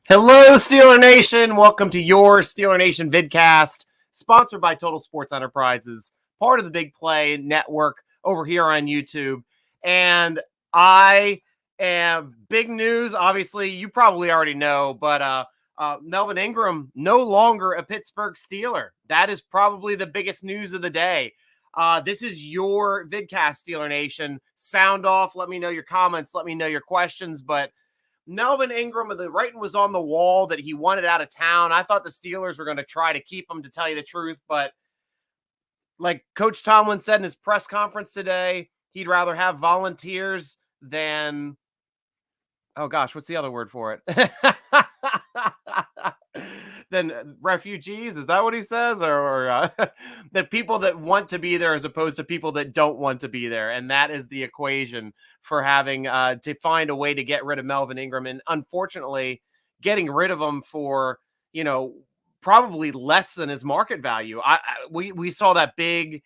Hello, Steeler Nation. Welcome to your Steeler Nation Vidcast, sponsored by Total Sports Enterprises, part of the Big Play Network over here on YouTube. And I am big news. Obviously, you probably already know, but Melvin Ingram no longer a Pittsburgh Steeler. That is probably the biggest news of the day. This is your Vidcast, Steeler Nation. Sound off. Let me know your comments. Let me know your questions. But Melvin Ingram, the writing was on the wall that he wanted out of town. I thought the Steelers were going to try to keep him, to tell you the truth. But like Coach Tomlin said in his press conference today, he'd rather have volunteers than, oh gosh, what's the other word for it? Than refugees. Is that what he says? Or the people that want to be there as opposed to people that don't want to be there. And that is the equation for having to find a way to get rid of Melvin Ingram. And unfortunately, getting rid of him for, probably less than his market value. We saw that big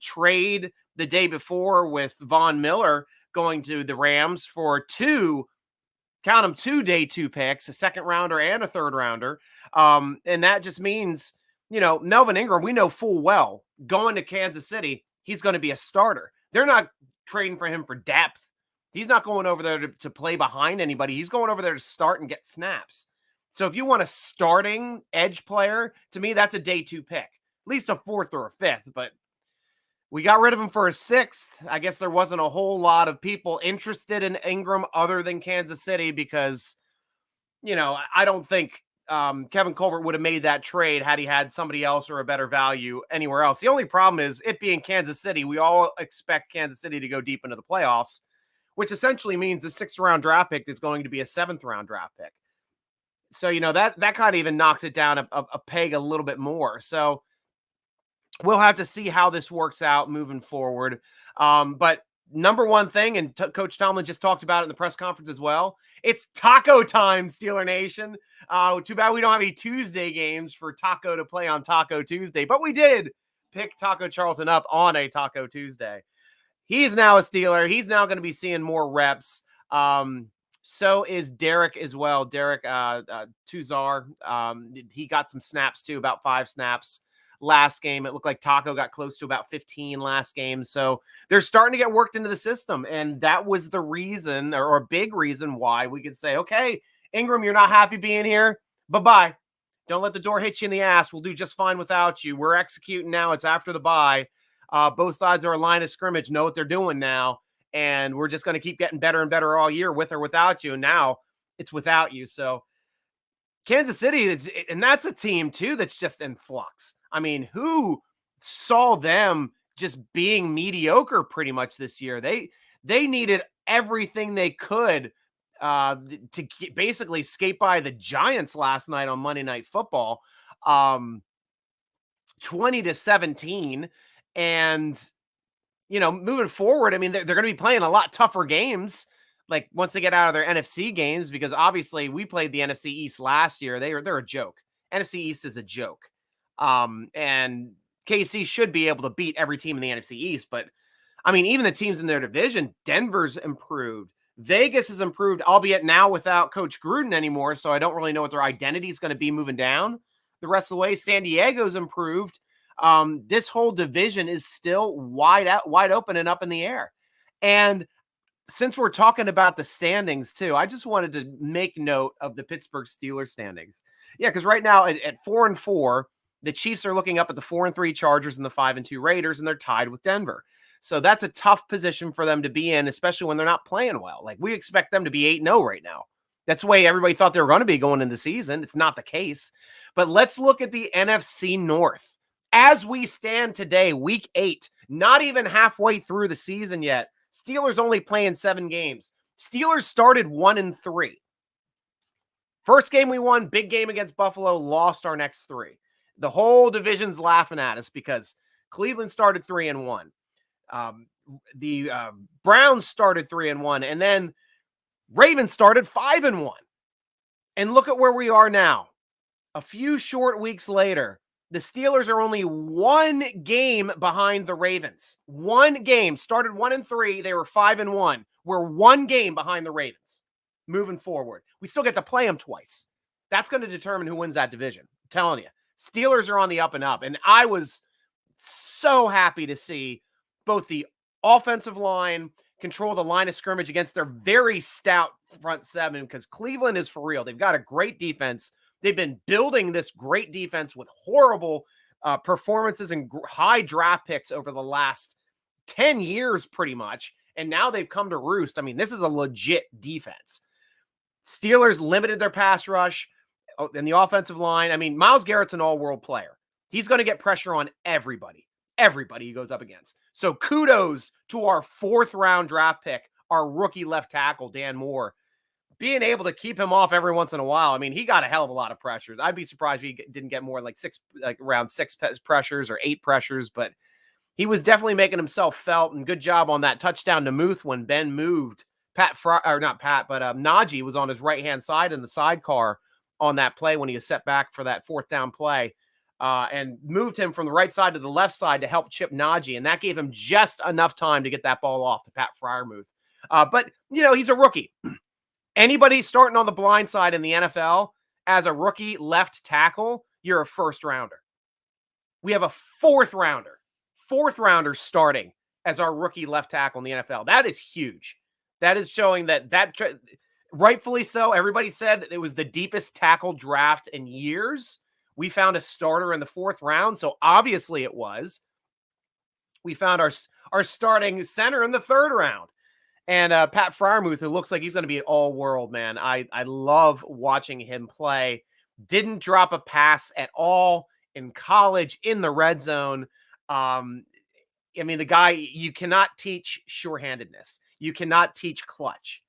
trade the day before with Von Miller going to the Rams for two day two picks, a second rounder and a third rounder. And that just means, Melvin Ingram, we know full well going to Kansas City, he's going to be a starter. They're not trading for him for depth. He's not going over there to play behind anybody. He's going over there to start and get snaps. So if you want a starting edge player, to me, that's a day two pick, at least a fourth or a fifth. But we got rid of him for a sixth. I guess there wasn't a whole lot of people interested in Ingram other than Kansas City because, I don't think Kevin Colbert would have made that trade had he had somebody else or a better value anywhere else. The only problem is it being Kansas City. We all expect Kansas City to go deep into the playoffs, which essentially means the 6th round draft pick is going to be a 7th round draft pick. So, that kind of even knocks it down a peg a little bit more. So we'll have to see how this works out moving forward. But number one thing, and Coach Tomlin just talked about it in the press conference as well, it's taco time, Steeler Nation. Too bad we don't have any Tuesday games for Taco to play on Taco Tuesday, but we did pick Taco Charlton up on a Taco Tuesday. He's now a Steeler. He's now going to be seeing more reps. So is Derek as well. Derek Tuzar. He got some snaps too, about 5 snaps last game. It looked like Taco got close to about 15 last game. So they're starting to get worked into the system. And that was the reason, or a big reason, why we could say, okay, Ingram, you're not happy being here. Bye-bye. Don't let the door hit you in the ass. We'll do just fine without you. We're executing now. It's after the bye. Both sides are a line of scrimmage, know what they're doing now. And we're just going to keep getting better and better all year with or without you. And now it's without you. So Kansas City, and that's a team too that's just in flux. I mean, who saw them just being mediocre pretty much this year? They needed everything they could to basically skate by the Giants last night on Monday Night Football, 20-17. And, moving forward, I mean, they're going to be playing a lot tougher games, like once they get out of their NFC games, because obviously we played the NFC East last year. They're a joke. NFC East is a joke. And KC should be able to beat every team in the NFC East. But I mean, even the teams in their division, Denver's improved. Vegas has improved, albeit now without Coach Gruden anymore. So I don't really know what their identity is going to be moving down the rest of the way. San Diego's improved. This whole division is still wide open and up in the air. And since we're talking about the standings too, I just wanted to make note of the Pittsburgh Steelers standings. Yeah, because right now at 4-4, the Chiefs are looking up at the 4-3 Chargers and the 5-2 Raiders, and they're tied with Denver. So that's a tough position for them to be in, especially when they're not playing well. Like, we expect them to be 8-0 right now. That's the way everybody thought they were going to be going into the season. It's not the case. But let's look at the NFC North. As we stand today, week 8, not even halfway through the season yet, Steelers only playing 7 games. Steelers started 1-3. First game we won, big game against Buffalo, lost our next 3. The whole division's laughing at us because Cleveland started 3-1. The Browns started 3-1, and then Ravens started 5-1. And look at where we are now. A few short weeks later, the Steelers are only 1 game behind the Ravens. 1 game. Started 1-3. They were 5-1. We're 1 game behind the Ravens moving forward. We still get to play them twice. That's going to determine who wins that division. I'm telling you. Steelers are on the up and up. And I was so happy to see both the offensive line control the line of scrimmage against their very stout front seven, because Cleveland is for real. They've got a great defense. They've been building this great defense with horrible performances and high draft picks over the last 10 years, pretty much. And now they've come to roost. I mean, this is a legit defense. Steelers limited their pass rush and the offensive line. I mean, Myles Garrett's an all-world player. He's going to get pressure on everybody he goes up against. So kudos to our 4th-round draft pick, our rookie left tackle, Dan Moore, being able to keep him off every once in a while. I mean, he got a hell of a lot of pressures. I'd be surprised if he didn't get more around 6 pressures or 8 pressures, but he was definitely making himself felt, and good job on that touchdown to Muth when Ben moved. Naji was on his right-hand side in the sidecar on that play when he was set back for that 4th down play, and moved him from the right side to the left side to help chip Naji, and that gave him just enough time to get that ball off to Pat Freiermuth. But, he's a rookie. Anybody starting on the blind side in the NFL as a rookie left tackle, you're a 1st-rounder. We have a 4th-rounder starting as our rookie left tackle in the NFL. That is huge. That is showing that rightfully so. Everybody said it was the deepest tackle draft in years. We found a starter in the 4th round, so obviously it was. We found our starting center in the 3rd round. And Pat Freiermuth, who looks like he's going to be all-world, man. I love watching him play. Didn't drop a pass at all in college in the red zone. I mean, the guy, you cannot teach sure-handedness. You cannot teach clutch.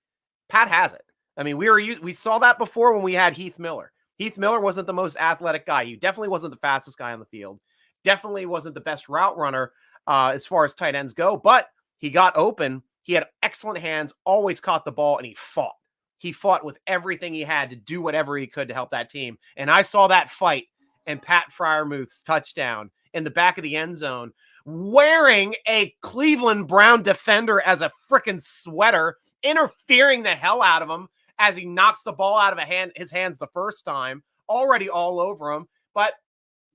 Pat has it. I mean, we saw that before when we had Heath Miller. Heath Miller wasn't the most athletic guy. He definitely wasn't the fastest guy on the field. Definitely wasn't the best route runner as far as tight ends go, but he got open. He had excellent hands, always caught the ball, and he fought. He fought with everything he had to do whatever he could to help that team. And I saw that fight and Pat Freiermuth's touchdown in the back of the end zone, wearing a Cleveland Brown defender as a freaking sweater, interfering the hell out of him as he knocks the ball out of his hands the first time, already all over him, but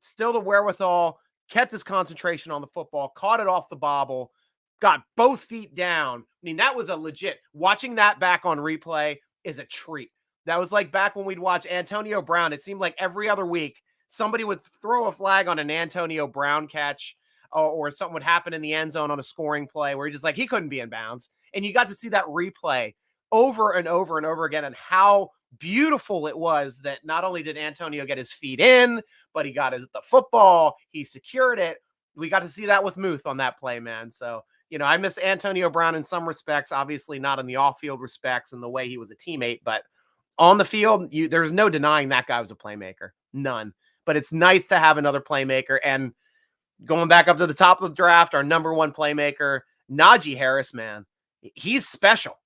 still the wherewithal, kept his concentration on the football, caught it off the bobble, got both feet down. I mean, that was a legit, watching that back on replay is a treat. That was like back when we'd watch Antonio Brown. It seemed like every other week, somebody would throw a flag on an Antonio Brown catch, or something would happen in the end zone on a scoring play where he couldn't be in bounds. And you got to see that replay over and over and over again, and how beautiful it was that not only did Antonio get his feet in, but he got the football, he secured it. We got to see that with Muth on that play, man. So, I miss Antonio Brown in some respects, obviously not in the off-field respects and the way he was a teammate, but on the field, there's no denying that guy was a playmaker. None. But it's nice to have another playmaker. And going back up to the top of the draft, our number 1 playmaker, Naji Harris, man, he's special.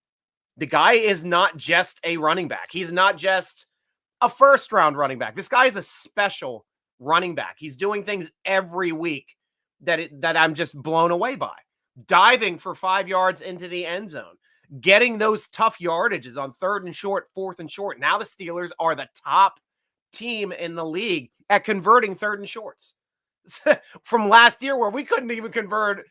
The guy is not just a running back. He's not just a 1st-round running back. This guy is a special running back. He's doing things every week that I'm just blown away by. Diving for 5 yards into the end zone, getting those tough yardages on 3rd and short, 4th and short. Now the Steelers are the top team in the league at converting 3rd and shorts. From last year, where we couldn't even convert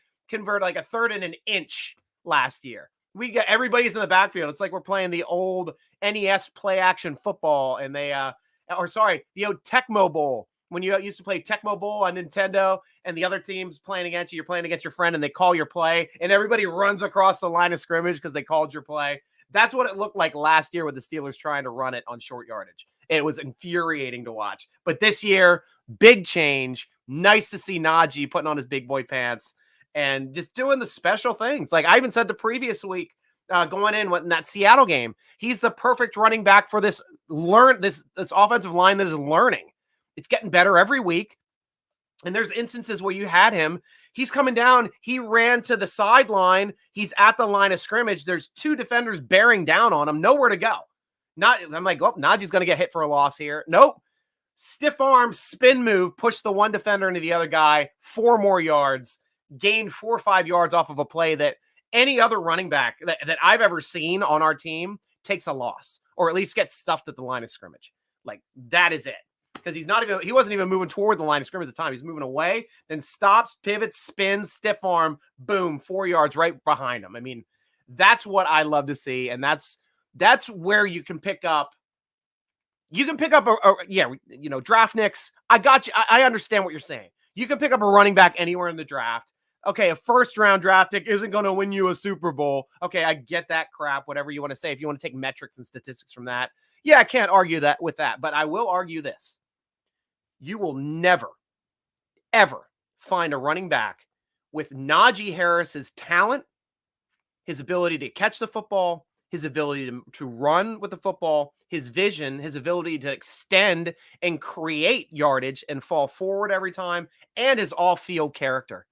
like a 3rd and an inch last year. We got everybody's in the backfield. It's like we're playing the old NES play action football, and the old Tecmo Bowl, when you used to play Tecmo Bowl on Nintendo and the other team's playing against you, you're playing against your friend and they call your play and everybody runs across the line of scrimmage because they called your play. That's what it looked like last year with the Steelers trying to run it on short yardage. It was infuriating to watch. But this year, big change. Nice to see Naji putting on his big boy pants and just doing the special things. Like I even said the previous week, going in that Seattle game, he's the perfect running back for this offensive line that is learning. It's getting better every week. And there's instances where you had him, he's coming down, he ran to the sideline, he's at the line of scrimmage, there's 2 defenders bearing down on him, nowhere to go. I'm like, Naji's going to get hit for a loss here. Nope. Stiff arm, spin move, push the 1 defender into the other guy, 4 more yards, gained 4 or 5 yards off of a play that any other running back that I've ever seen on our team takes a loss, or at least gets stuffed at the line of scrimmage. Like, that is it. Because he wasn't even moving toward the line of scrimmage at the time. He's moving away, then stops, pivots, spins, stiff arm, boom, 4 yards right behind him. I mean, that's what I love to see. And that's where you can pick up. You can pick up draft nicks. I got you. I understand what you're saying. You can pick up a running back anywhere in the draft. Okay, a first-round draft pick isn't going to win you a Super Bowl. Okay, I get that crap, whatever you want to say. If you want to take metrics and statistics from that, yeah, I can't argue that with that. But I will argue this. You will never, ever find a running back with Naji Harris's talent, his ability to catch the football, his ability to run with the football, his vision, his ability to extend and create yardage and fall forward every time, and his off-field character.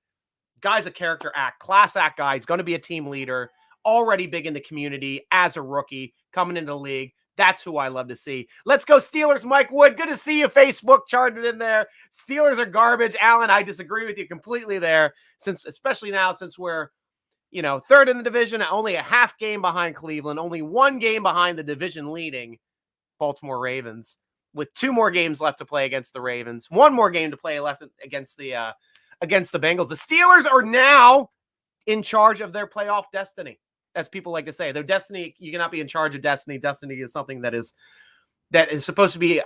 Guy's a character act, class act guy. He's going to be a team leader, already big in the community as a rookie, coming into the league. That's who I love to see. Let's go Steelers, Mike Wood. Good to see you. Facebook charted in there. Steelers are garbage. Alan, I disagree with you completely there, especially now since we're, third in the division, only a half game behind Cleveland, only 1 game behind the division leading Baltimore Ravens, with 2 more games left to play against the Ravens, 1 more game to play left against the Bengals. The Steelers are now in charge of their playoff destiny, as people like to say. Their destiny, you cannot be in charge of destiny. Destiny is something that is supposed to be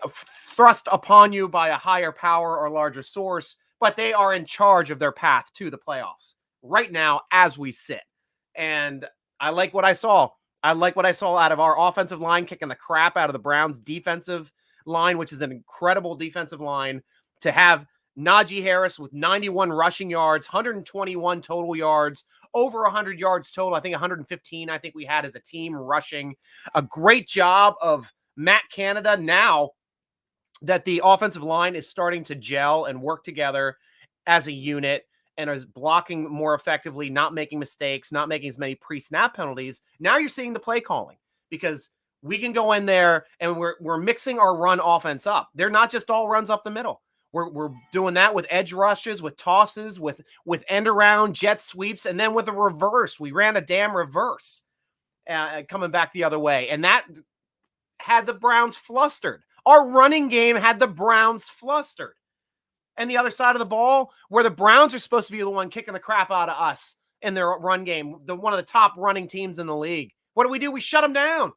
thrust upon you by a higher power or larger source, but they are in charge of their path to the playoffs right now as we sit. And I like what I saw. I like what I saw out of our offensive line, kicking the crap out of the Browns' defensive line, which is an incredible defensive line, to have Naji Harris with 91 rushing yards, 121 total yards, over 100 yards total. I think 115 I think we had as a team rushing. A great job of Matt Canada now that the offensive line is starting to gel and work together as a unit and is blocking more effectively, not making mistakes, not making as many pre-snap penalties. Now you're seeing the play calling, because we can go in there and we're mixing our run offense up. They're not just all runs up the middle. We're doing that with edge rushes, with tosses, with end around, jet sweeps, and then with a reverse. We ran a damn reverse coming back the other way, and that had the Browns flustered. Our running game had the Browns flustered. And the other side of the ball, where the Browns are supposed to be the one kicking the crap out of us in their run game, one of the top running teams in the league. What do? We shut them down.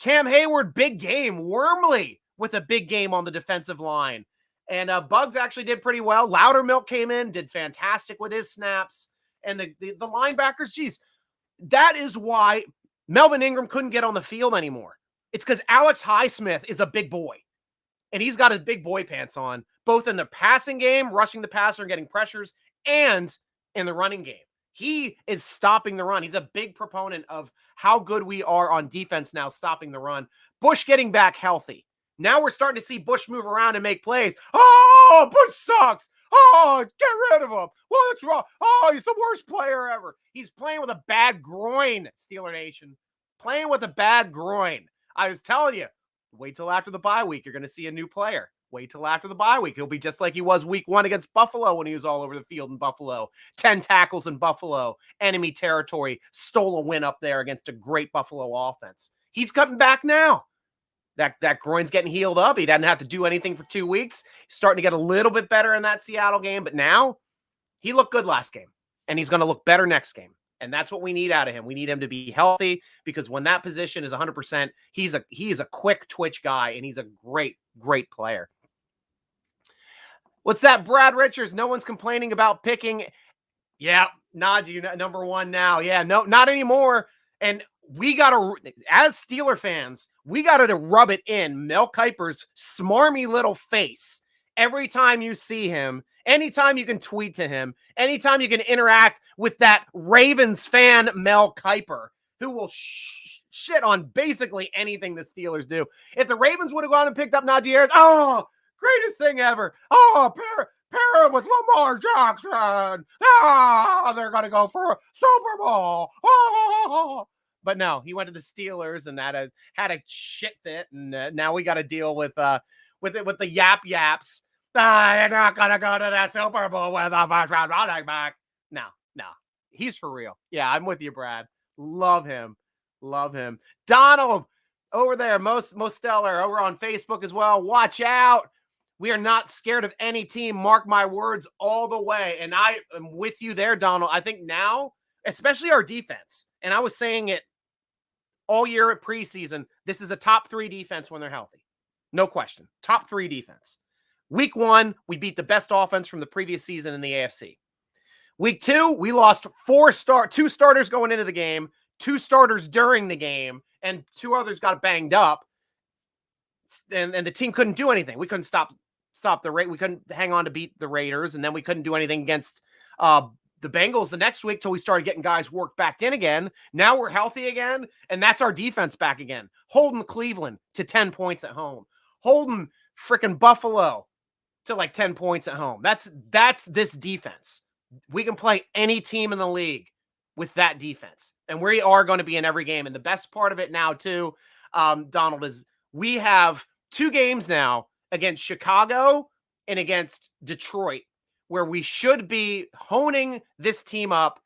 Cam Hayward, big game. Wormley with a big game on the defensive line. And Bugs actually did pretty well. Loudermilk came in, did fantastic with his snaps. And the linebackers, geez, that is why Melvin Ingram couldn't get on the field anymore. It's because Alex Highsmith is a big boy. And he's got his big boy pants on, both in the passing game, rushing the passer and getting pressures, and in the running game. He is stopping the run. He's a big proponent of how good we are on defense now, stopping the run. Bush getting back healthy. Now we're starting to see Bush move around and make plays. Oh, Bush sucks. Oh, get rid of him. What's wrong? Oh, he's the worst player ever. He's playing with a bad groin, Steeler Nation. Playing with a bad groin. I was telling you, wait till after the bye week. You're going to see a new player. Wait till after the bye week. He'll be just like he was week 1 against Buffalo when he was all over the field in Buffalo. 10 tackles in Buffalo. Enemy territory. Stole a win up there against a great Buffalo offense. He's cutting back now. That groin's getting healed up. He doesn't have to do anything for 2 weeks. He's starting to get a little bit better in that Seattle game. But now he looked good last game. And he's going to look better next game. And that's what we need out of him. We need him to be healthy, because when that position is 100%, he's a quick twitch guy, and he's a great, great player. What's that, Brad Richards? No one's complaining about picking. Yeah, Naji, number 1 now. Yeah, no, not anymore. And we got to, as Steeler fans, we got to rub it in Mel Kiper's smarmy little face every time you see him, anytime you can tweet to him, anytime you can interact with that Ravens fan, Mel Kiper, who will shit on basically anything the Steelers do. If the Ravens would have gone and picked up Naji Harris, oh, greatest thing ever. Oh, pair him with Lamar Jackson. Ah, they're going to go for a Super Bowl. Oh. But no, he went to the Steelers and had a shit fit, and now we got to deal with the yaps. You're not going to go to that Super Bowl with a first-round running back. No. He's for real. Yeah, I'm with you, Brad. Love him. Donald, over there, most stellar, over on Facebook as well. Watch out. We are not scared of any team. Mark my words all the way. And I am with you there, Donald. I think now, especially our defense, and I was saying it all year at preseason, this is a top 3 defense when they're healthy. No question. Top 3 defense. Week 1, we beat the best offense from the previous season in the AFC. Week 2, we lost 2 starters going into the game, 2 starters during the game, and 2 others got banged up. And the team couldn't do anything. We couldn't stop the rate. We couldn't hang on to beat the Raiders, and then we couldn't do anything against the Bengals the next week till we started getting guys worked back in again. Now we're healthy again, and that's our defense back again. Holding Cleveland to 10 points at home. Holding freaking Buffalo to like 10 points at home. That's this defense. We can play any team in the league with that defense, and we are going to be in every game. And the best part of it now too, Donald, is we have 2 games now against Chicago and against Detroit, where we should be honing this team up,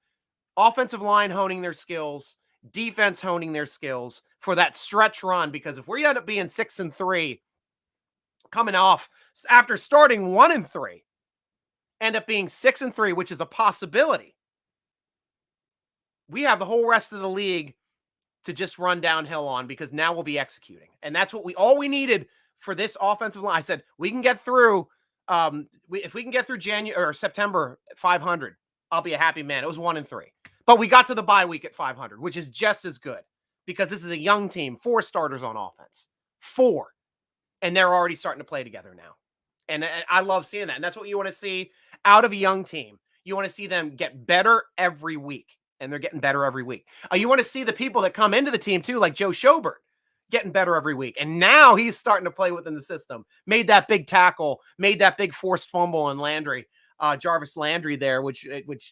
offensive line honing their skills, defense honing their skills for that stretch run. Because if we end up being 6-3, coming off after starting 1-3, end up being 6-3, which is a possibility, we have the whole rest of the league to just run downhill on, because now we'll be executing. And that's what all we needed for this offensive line. I said, we can get through, if we can get through January or September at 500, I'll be a happy man. It was 1-3, but we got to the bye week at 500, which is just as good, because this is a young team, 4 starters on offense, 4, and they're already starting to play together now. And I love seeing that. And that's what you want to see out of a young team. You want to see them get better every week. And they're getting better every week. You want to see the people that come into the team too, like Joe Schobert, getting better every week. And now he's starting to play within the system. Made that big tackle, made that big forced fumble on Landry, Jarvis Landry there, which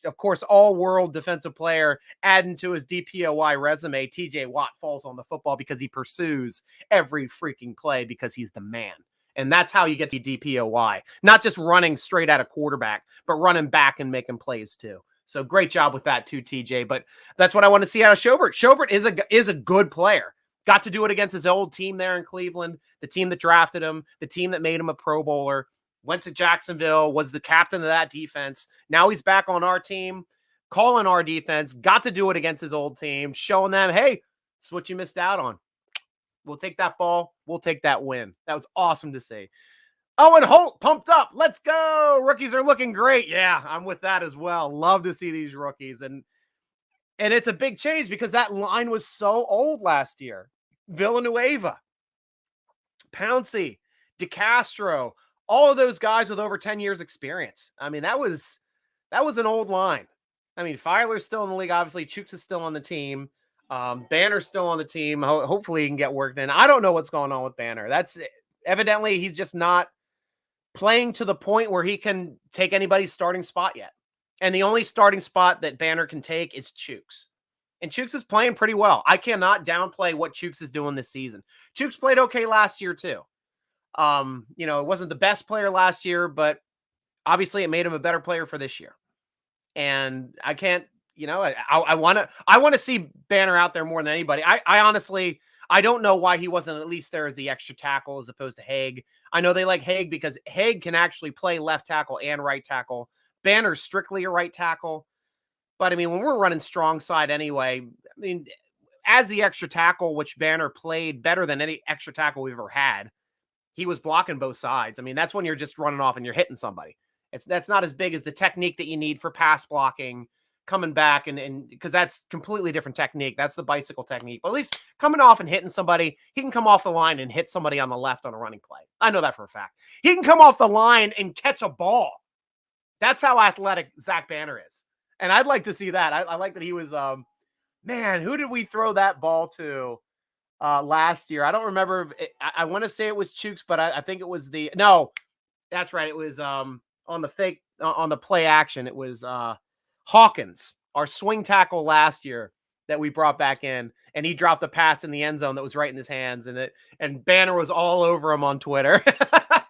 of course, all-world defensive player, adding to his DPOY resume. TJ Watt falls on the football because he pursues every freaking play because he's the man. And that's how you get the DPOY. Not just running straight at a quarterback, but running back and making plays too. So great job with that too, TJ. But that's what I want to see out of Schobert. Schobert is a good player. Got to do it against his old team there in Cleveland, the team that drafted him, the team that made him a Pro Bowler. Went to Jacksonville, was the captain of that defense. Now he's back on our team, calling our defense. Got to do it against his old team, showing them, hey, it's what you missed out on. We'll take that ball. We'll take that win. That was awesome to see. Owen Holt pumped up. Let's go. Rookies are looking great. Yeah, I'm with that as well. Love to see these rookies. And it's a big change because that line was so old last year. Villanueva, Pouncey, DeCastro, all of those guys with over 10 years experience. I mean, that was an old line. I mean, Filer's still in the league. Obviously, Chooks is still on the team. Banner's still on the team. Hopefully he can get worked in. I don't know what's going on with Banner. That's evidently he's just not playing to the point where he can take anybody's starting spot yet. And the only starting spot that Banner can take is Chooks. And Chooks is playing pretty well. I cannot downplay what Chooks is doing this season. Chooks played okay last year too. It wasn't the best player last year, but obviously it made him a better player for this year. And I can't, I want to see Banner out there more than anybody. I honestly, I don't know why he wasn't at least there as the extra tackle as opposed to Haig. I know they like Haig because Haig can actually play left tackle and right tackle. Banner's strictly a right tackle. But I mean, when we're running strong side anyway, I mean, as the extra tackle, which Banner played better than any extra tackle we've ever had, he was blocking both sides. I mean, that's when you're just running off and you're hitting somebody. That's not as big as the technique that you need for pass blocking, coming back and because that's completely different technique. That's the bicycle technique. But at least coming off and hitting somebody, he can come off the line and hit somebody on the left on a running play. I know that for a fact. He can come off the line and catch a ball. That's how athletic Zach Banner is. And I'd like to see that. I like that he was, man, who did we throw that ball to last year? I don't remember. I want to say it was Chooks, but I think it was no, that's right. It was on the play action. It was Hawkins, our swing tackle last year that we brought back in, and he dropped the pass in the end zone that was right in his hands, and Banner was all over him on Twitter.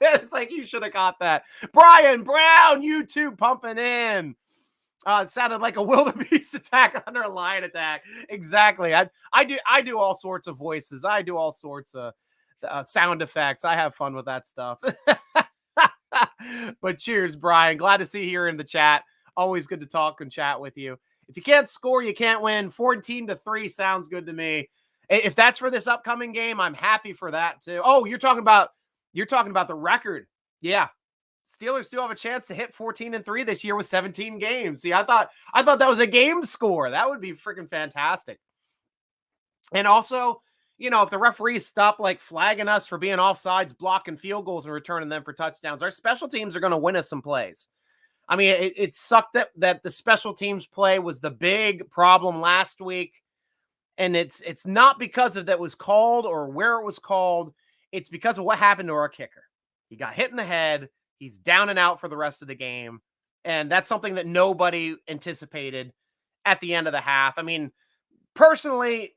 It's like, you should have got that. Brian Brown, YouTube pumping in. It sounded like a wildebeest attack under a lion attack. Exactly. I do all sorts of voices. I do all sorts of sound effects. I have fun with that stuff. But cheers, Brian. Glad to see you here in the chat. Always good to talk and chat with you. If you can't score, you can't win. 14-3 sounds good to me. If that's for this upcoming game, I'm happy for that too. Oh, you're talking about the record. Yeah. Steelers do have a chance to hit 14-3 this year with 17 games. See, I thought that was a game score. That would be freaking fantastic. And also, if the referees stop like flagging us for being offsides, blocking field goals and returning them for touchdowns, our special teams are going to win us some plays. I mean, it sucked that the special teams play was the big problem last week. And it's not because of that was called or where it was called. It's because of what happened to our kicker. He got hit in the head. He's down and out for the rest of the game. And that's something that nobody anticipated at the end of the half. I mean, personally,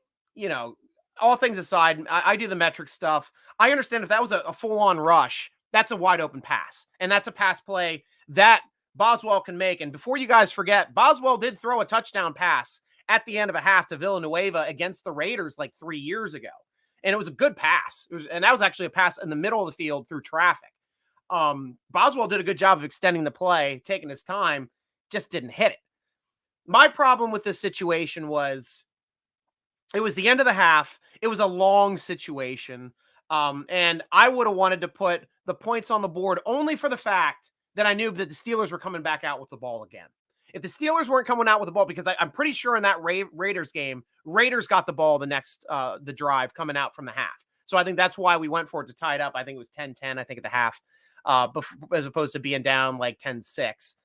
all things aside, I do the metric stuff. I understand if that was a full-on rush, that's a wide open pass. And that's a pass play that Boswell can make. And before you guys forget, Boswell did throw a touchdown pass at the end of a half to Villanueva against the Raiders like 3 years ago. And it was a good pass. And that was actually a pass in the middle of the field through traffic. Boswell did a good job of extending the play, taking his time, just didn't hit it. My problem with this situation was it was the end of the half. It was a long situation. And I would have wanted to put the points on the board only for the fact that I knew that the Steelers were coming back out with the ball again. If the Steelers weren't coming out with the ball, because I'm pretty sure in that Raiders game, Raiders got the ball the drive coming out from the half. So I think that's why we went for it to tie it up. I think it was 10-10, I think, at the half, as opposed to being down like 10-6.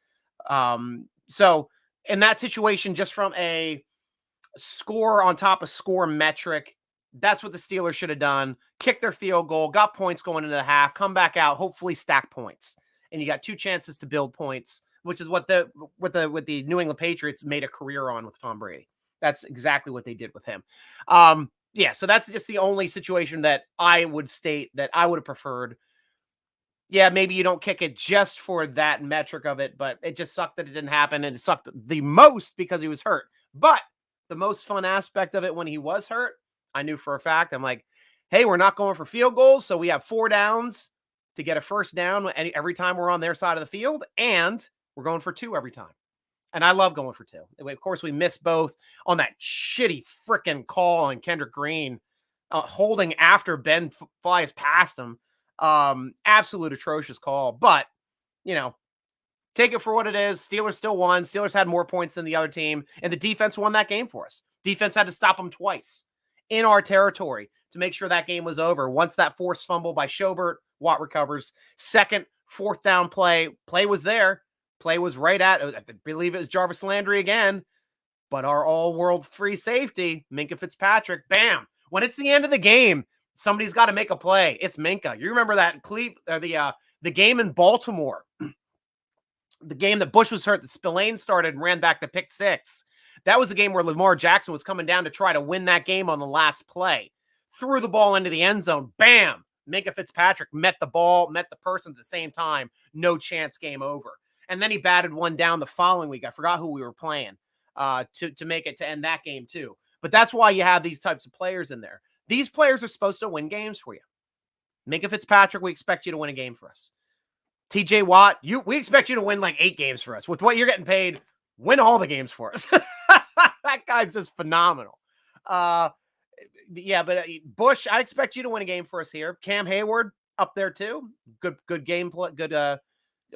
So in that situation, just from a score on top of score metric, that's what the Steelers should have done. Kick their field goal, got points going into the half, come back out, hopefully stack points. And you got 2 chances to build points, which is what the New England Patriots made a career on with Tom Brady. That's exactly what they did with him. Yeah, so that's just the only situation that I would state that I would have preferred. Yeah, maybe you don't kick it just for that metric of it, but it just sucked that it didn't happen, and it sucked the most because he was hurt. But the most fun aspect of it when he was hurt, I knew for a fact, I'm like, hey, we're not going for field goals, so we have 4 downs to get a first down every time we're on their side of the field, and we're going for 2 every time. And I love going for 2. Of course, we missed both on that shitty freaking call on Kendrick Green, holding after Ben flies past him. Absolute atrocious call. But, take it for what it is. Steelers still won. Steelers had more points than the other team, and the defense won that game for us. Defense had to stop them twice in our territory to make sure that game was over. Once that forced fumble by Schobert, Watt recovers. Second, 4th down play was there. Play was right at, I believe it was Jarvis Landry again, but our all-world free safety, Minkah Fitzpatrick, bam. When it's the end of the game, somebody's got to make a play. It's Minkah. You remember that the game in Baltimore, the game that Bush was hurt, that Spillane started and ran back the pick 6. That was the game where Lamar Jackson was coming down to try to win that game on the last play. Threw the ball into the end zone. Bam! Minkah Fitzpatrick met the ball, met the person at the same time. No chance, game over. And then he batted one down the following week. I forgot who we were playing to make it to end that game too. But that's why you have these types of players in there. These players are supposed to win games for you. Minkah Fitzpatrick, we expect you to win a game for us. TJ Watt, we expect you to win like 8 games for us. With what you're getting paid, win all the games for us. That guy's just phenomenal. Yeah, but Bush, I expect you to win a game for us here. Cam Hayward up there too. Good game play, good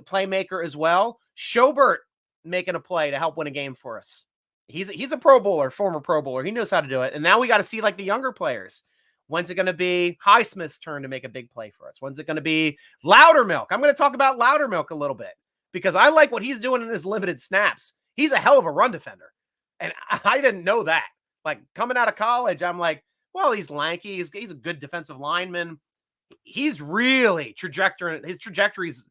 playmaker as well. Schobert making a play to help win a game for us. He's a Pro Bowler, former Pro Bowler. He knows how to do it. And now we got to see like the younger players. When's it going to be Highsmith's turn to make a big play for us? When's it going to be Loudermilk? I'm going to talk about Loudermilk a little bit because I like what he's doing in his limited snaps. He's a hell of a run defender. And I didn't know that. Like coming out of college, I'm like, well, he's lanky. He's a good defensive lineman. He's really his trajectory's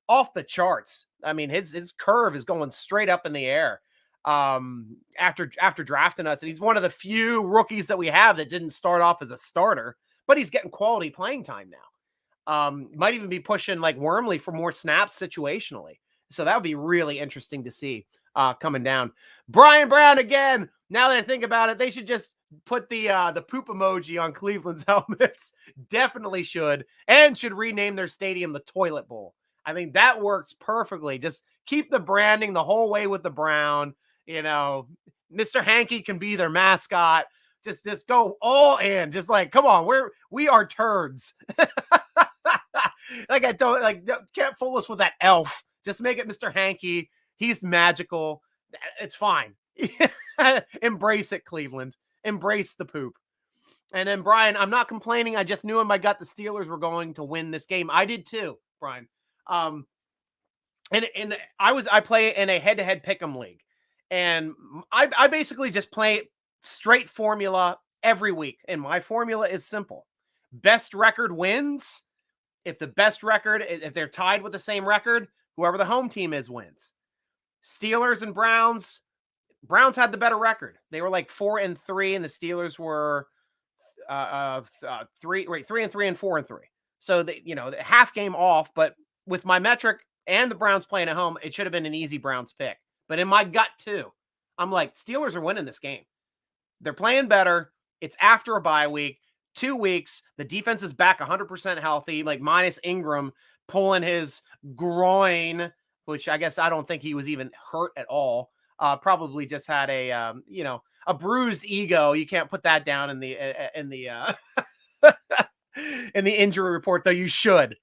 off the charts. I mean, his curve is going straight up in the air after drafting us. And he's one of the few rookies that we have that didn't start off as a starter, but he's getting quality playing time now. Might even be pushing like Wormley for more snaps situationally. So that would be really interesting to see. coming down. Brian Brown again. Now that I think about it, they should just put the poop emoji on Cleveland's helmets. Definitely should, and should rename their stadium the Toilet Bowl. I think that works perfectly. Just keep the branding the whole way with the brown. You know, Mr. Hanky can be their mascot. Just go all in. Just like, come on, we are turds. Can't fool us with that elf. Just make it Mr. Hanky. He's magical. It's fine. Embrace it, Cleveland. Embrace the poop. And then Brian, I'm not complaining. I just knew in my gut the Steelers were going to win this game. I did too, Brian. And I play in a head-to-head pick'em league, and I basically just play straight formula every week. And my formula is simple: best record wins. If they're tied with the same record, whoever the home team is wins. Steelers and Browns. Browns had the better record. They were like 4-3, and the Steelers were 3-3 and 4-3. So the half game off. But with my metric and the Browns playing at home, it should have been an easy Browns pick. But in my gut too, I'm like, Steelers are winning this game. They're playing better. It's after a bye week, 2 weeks. The defense is back 100% healthy, like minus Ingram pulling his groin, which I guess I don't think he was even hurt at all. Probably just had a bruised ego. You can't put that down in the in the injury report, though. You should.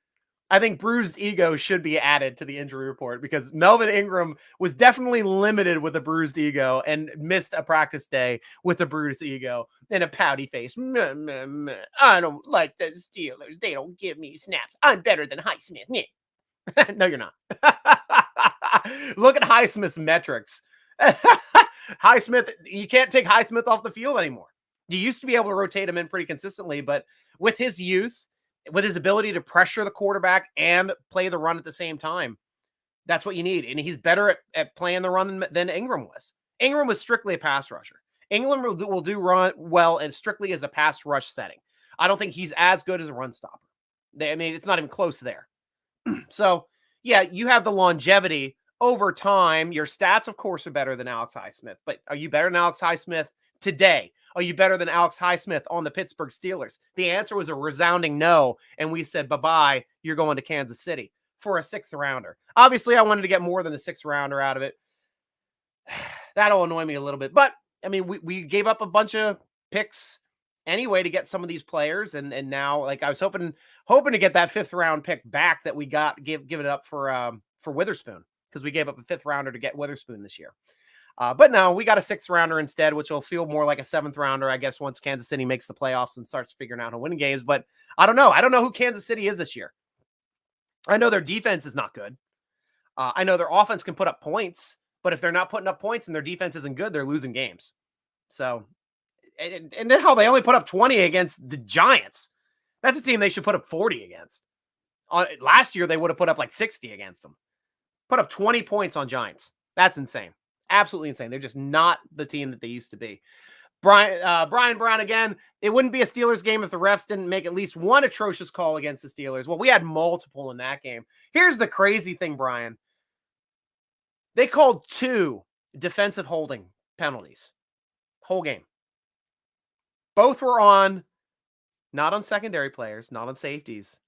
I think bruised ego should be added to the injury report, because Melvin Ingram was definitely limited with a bruised ego and missed a practice day with a bruised ego and a pouty face. Meh, meh, meh. I don't like the Steelers. They don't give me snaps. I'm better than Highsmith. No, you're not. Look at Highsmith's metrics. Highsmith, you can't take Highsmith off the field anymore. You used to be able to rotate him in pretty consistently, but with his youth, with his ability to pressure the quarterback and play the run at the same time, that's what you need. And he's better at playing the run than Ingram was. Ingram was strictly a pass rusher. Ingram will do run well and strictly as a pass rush setting. I don't think he's as good as a run stopper. It's not even close there. So, yeah, you have the longevity over time. Your stats, of course, are better than Alex Highsmith. But are you better than Alex Highsmith today? Are you better than Alex Highsmith on the Pittsburgh Steelers? The answer was a resounding no. And we said, bye-bye, you're going to Kansas City for a 6th rounder. Obviously, I wanted to get more than a 6th rounder out of it. That'll annoy me a little bit. But, we gave up a bunch of picks anyway to get some of these players. And now, like, I was hoping to get that 5th round pick back that we got, give it up for Witherspoon, because we gave up a 5th rounder to get Witherspoon this year. But no, we got a 6th rounder instead, which will feel more like a 7th rounder, I guess, once Kansas City makes the playoffs and starts figuring out how to win games. But I don't know. I don't know who Kansas City is this year. I know their defense is not good. I know their offense can put up points, but if they're not putting up points and their defense isn't good, they're losing games. So, and then how they only put up 20 against the Giants. That's a team they should put up 40 against. Last year, they would have put up like 60 against them. Put up 20 points on Giants. That's insane. Absolutely insane. They're just not the team that they used to be. Brian Brown again. It wouldn't be a Steelers game if the refs didn't make at least one atrocious call against the Steelers. Well, we had multiple in that game. Here's the crazy thing, Brian. They called 2 defensive holding penalties. Whole game. Both were not on secondary players, not on safeties,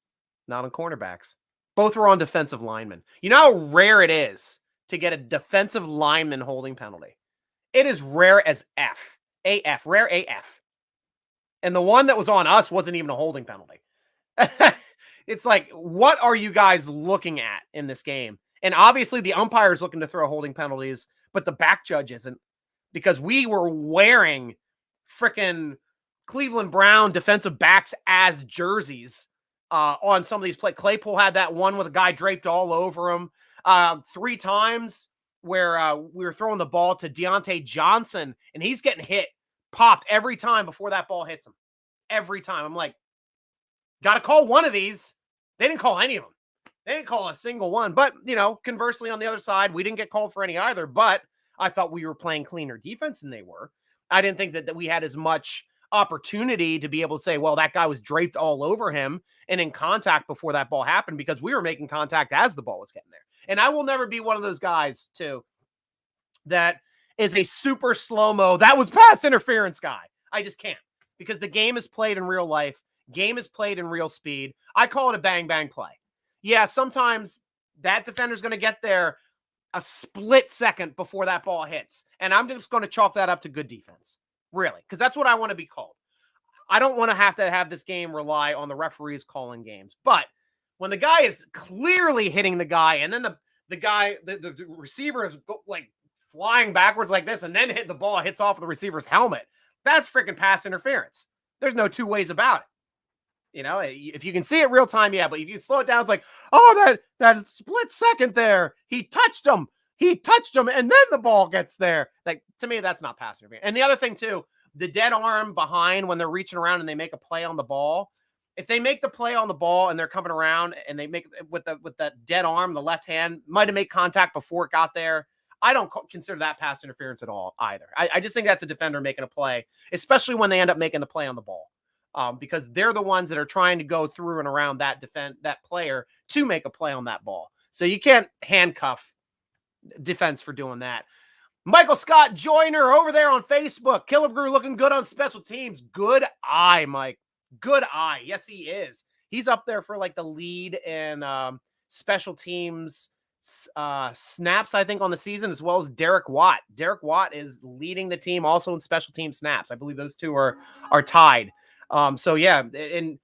not on cornerbacks. Both were on defensive linemen. You know how rare it is to get a defensive lineman holding penalty? It is rare as F. AF. Rare AF. And the one that was on us wasn't even a holding penalty. It's like, what are you guys looking at in this game? And obviously the umpire is looking to throw holding penalties, but the back judge isn't, because we were wearing freaking Cleveland Brown defensive backs as jerseys on some of these plays. Claypool had that one with a guy draped all over him 3 times where we were throwing the ball to Deontay Johnson, and he's getting popped every time before that ball hits him. Every time. I'm like, got to call one of these. They didn't call any of them. They didn't call a single one. But, conversely, on the other side, we didn't get called for any either. But I thought we were playing cleaner defense than they were. I didn't think that we had as much opportunity to be able to say, well, that guy was draped all over him and in contact before that ball happened, because we were making contact as the ball was getting there. And I will never be one of those guys to that is a super slow-mo, that was pass interference guy. I just can't, because the game is played in real life. Game is played in real speed. I call it a bang-bang play. Yeah, sometimes that defender's going to get there a split second before that ball hits. And I'm just going to chalk that up to good defense, really, because that's what I want to be called. I don't want to have this game rely on the referees calling games. But when the guy is clearly hitting the guy, and then the receiver is like flying backwards like this, and then the ball hits off of the receiver's helmet, that's freaking pass interference. There's no two ways about it. You know, if you can see it real time, yeah, but if you slow it down, it's like, oh, that split second there, he touched him, and then the ball gets there. Like, to me, that's not pass interference. And the other thing too, the dead arm behind when they're reaching around and they make a play on the ball. If they make the play on the ball and they're coming around and they make with that dead arm, the left hand might have made contact before it got there. I don't consider that pass interference at all either. I just think that's a defender making a play, especially when they end up making the play on the ball. Because they're the ones that are trying to go through and around that player to make a play on that ball. So you can't handcuff defense for doing that. Michael Scott Joyner over there on Facebook. Killebrew looking good on special teams. Good eye, Mike. Good eye. Yes, he is. He's up there for like the lead in special teams snaps, I think, on the season, as well as Derek Watt. Derek Watt is leading the team also in special team snaps. I believe those two are tied. So yeah, and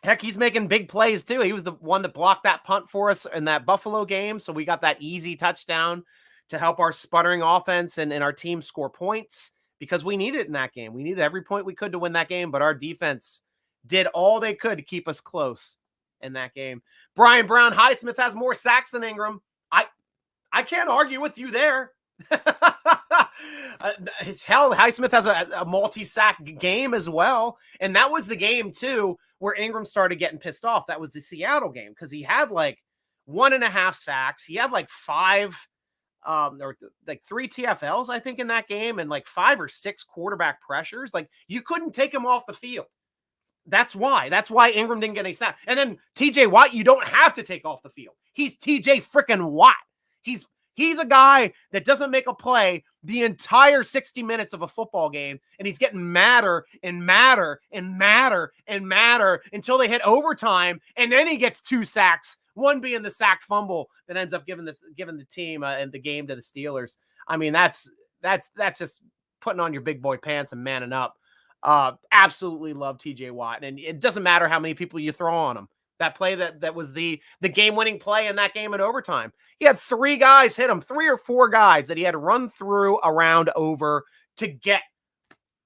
heck, he's making big plays too. He was the one that blocked that punt for us in that Buffalo game. So we got that easy touchdown to help our sputtering offense and our team score points, because we needed it in that game. We needed every point we could to win that game, but our defense did all they could to keep us close in that game. Brian Brown, Highsmith has more sacks than Ingram. I can't argue with you there. Hell, Highsmith has a multi-sack game as well. And that was the game too where Ingram started getting pissed off. That was the Seattle game, because he had like 1.5 sacks. He had like 5 or like 3 TFLs, I think, in that game, and like 5 or 6 quarterback pressures. Like, you couldn't take him off the field. That's why Ingram didn't get any snaps. And then TJ Watt, you don't have to take off the field. He's TJ freaking Watt. He's a guy that doesn't make a play the entire 60 minutes of a football game, and he's getting madder and madder and madder and madder until they hit overtime, and then he gets 2 sacks, one being the sack fumble that ends up giving the team and the game to the Steelers. I mean, that's just putting on your big boy pants and manning up. Absolutely love TJ Watt, and it doesn't matter how many people you throw on him. That play that was the game-winning play in that game in overtime. He had 3 guys hit him, 3 or 4 guys that he had to run through, around, over to get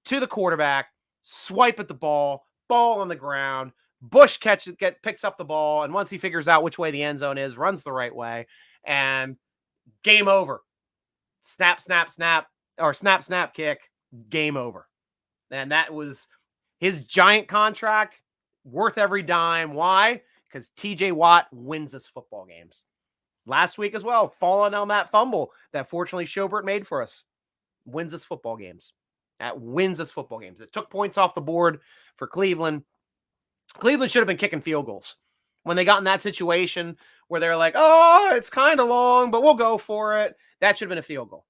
to the quarterback, swipe at the ball on the ground. Bush picks up the ball, and once he figures out which way the end zone is, runs the right way, and game over. Snap, snap, snap, or snap, snap, kick, game over. And that was his giant contract. Worth every dime. Why? Because TJ Watt wins us football games. Last week as well, falling on that fumble that fortunately Schobert made for us. Wins us football games. That wins us football games. It took points off the board for Cleveland. Cleveland should have been kicking field goals. When they got in that situation where they're like, oh, it's kind of long, but we'll go for it. That should have been a field goal.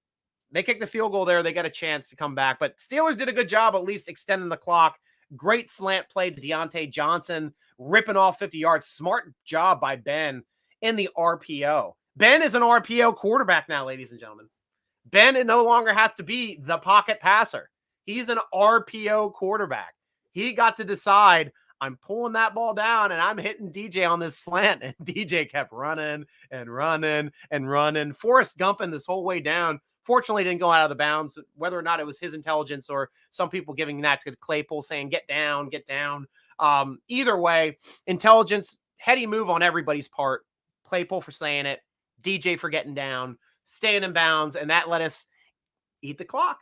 They kicked the field goal there. They got a chance to come back. But Steelers did a good job at least extending the clock. Great slant play to Deontay Johnson, ripping off 50 yards. Smart job by Ben in the RPO. Ben is an RPO quarterback now, ladies and gentlemen. Ben no longer has to be the pocket passer. He's an RPO quarterback. He got to decide, I'm pulling that ball down and I'm hitting DJ on this slant. And DJ kept running and running and running. Forrest Gumping this whole way down. Fortunately, didn't go out of the bounds, whether or not it was his intelligence or some people giving that to Claypool saying, get down, get down. Either way, intelligence, heady move on everybody's part. Claypool for saying it, DJ for getting down, staying in bounds, and that let us eat the clock.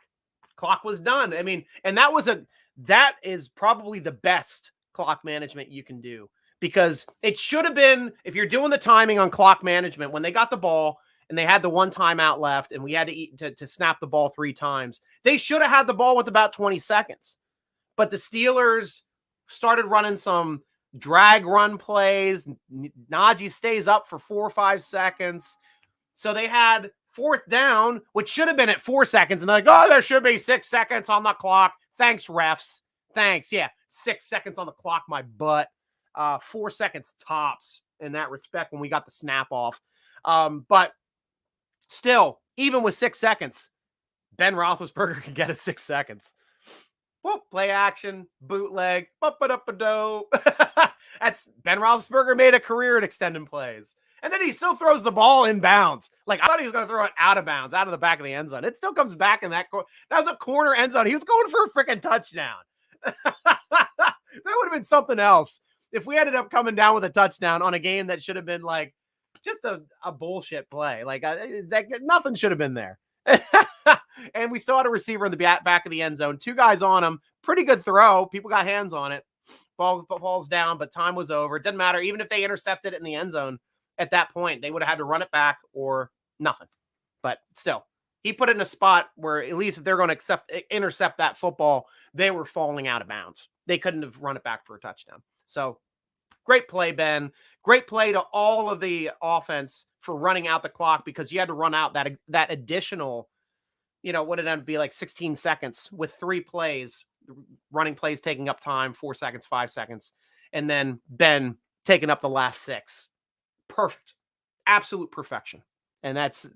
Clock was done. I mean, and that is probably the best clock management you can do, because it should have been, if you're doing the timing on clock management, when they got the ball, and they had the 1 timeout left, and we had to snap the ball 3 times. They should have had the ball with about 20 seconds. But the Steelers started running some drag run plays. Naji stays up for 4 or 5 seconds. So they had 4th down, which should have been at 4 seconds. And they're like, oh, there should be 6 seconds on the clock. Thanks, refs. Thanks. Yeah, 6 seconds on the clock, my butt. 4 seconds tops in that respect when we got the snap off. But still, even with 6 seconds, Ben Roethlisberger can get it 6 seconds. Whoop, play action, bootleg, up-a-do. That's Ben Roethlisberger made a career at extending plays. And then he still throws the ball in bounds. Like, I thought he was going to throw it out of bounds, out of the back of the end zone. It still comes back in that corner. That was a corner end zone. He was going for a freaking touchdown. That would have been something else if we ended up coming down with a touchdown on a game that should have been like just a bullshit play. Like, nothing should have been there. And we still had a receiver in the back of the end zone. 2 guys on him. Pretty good throw. People got hands on it. Ball falls down, but time was over. It didn't matter. Even if they intercepted it in the end zone at that point, they would have had to run it back or nothing. But still, he put it in a spot where at least if they're going to intercept that football, they were falling out of bounds. They couldn't have run it back for a touchdown. So great play, Ben. Great play to all of the offense for running out the clock, because you had to run out that additional, what did it be, like 16 seconds with 3 plays, running plays taking up time, 4 seconds, 5 seconds, and then Ben taking up the last 6. Perfect. Absolute perfection. And that's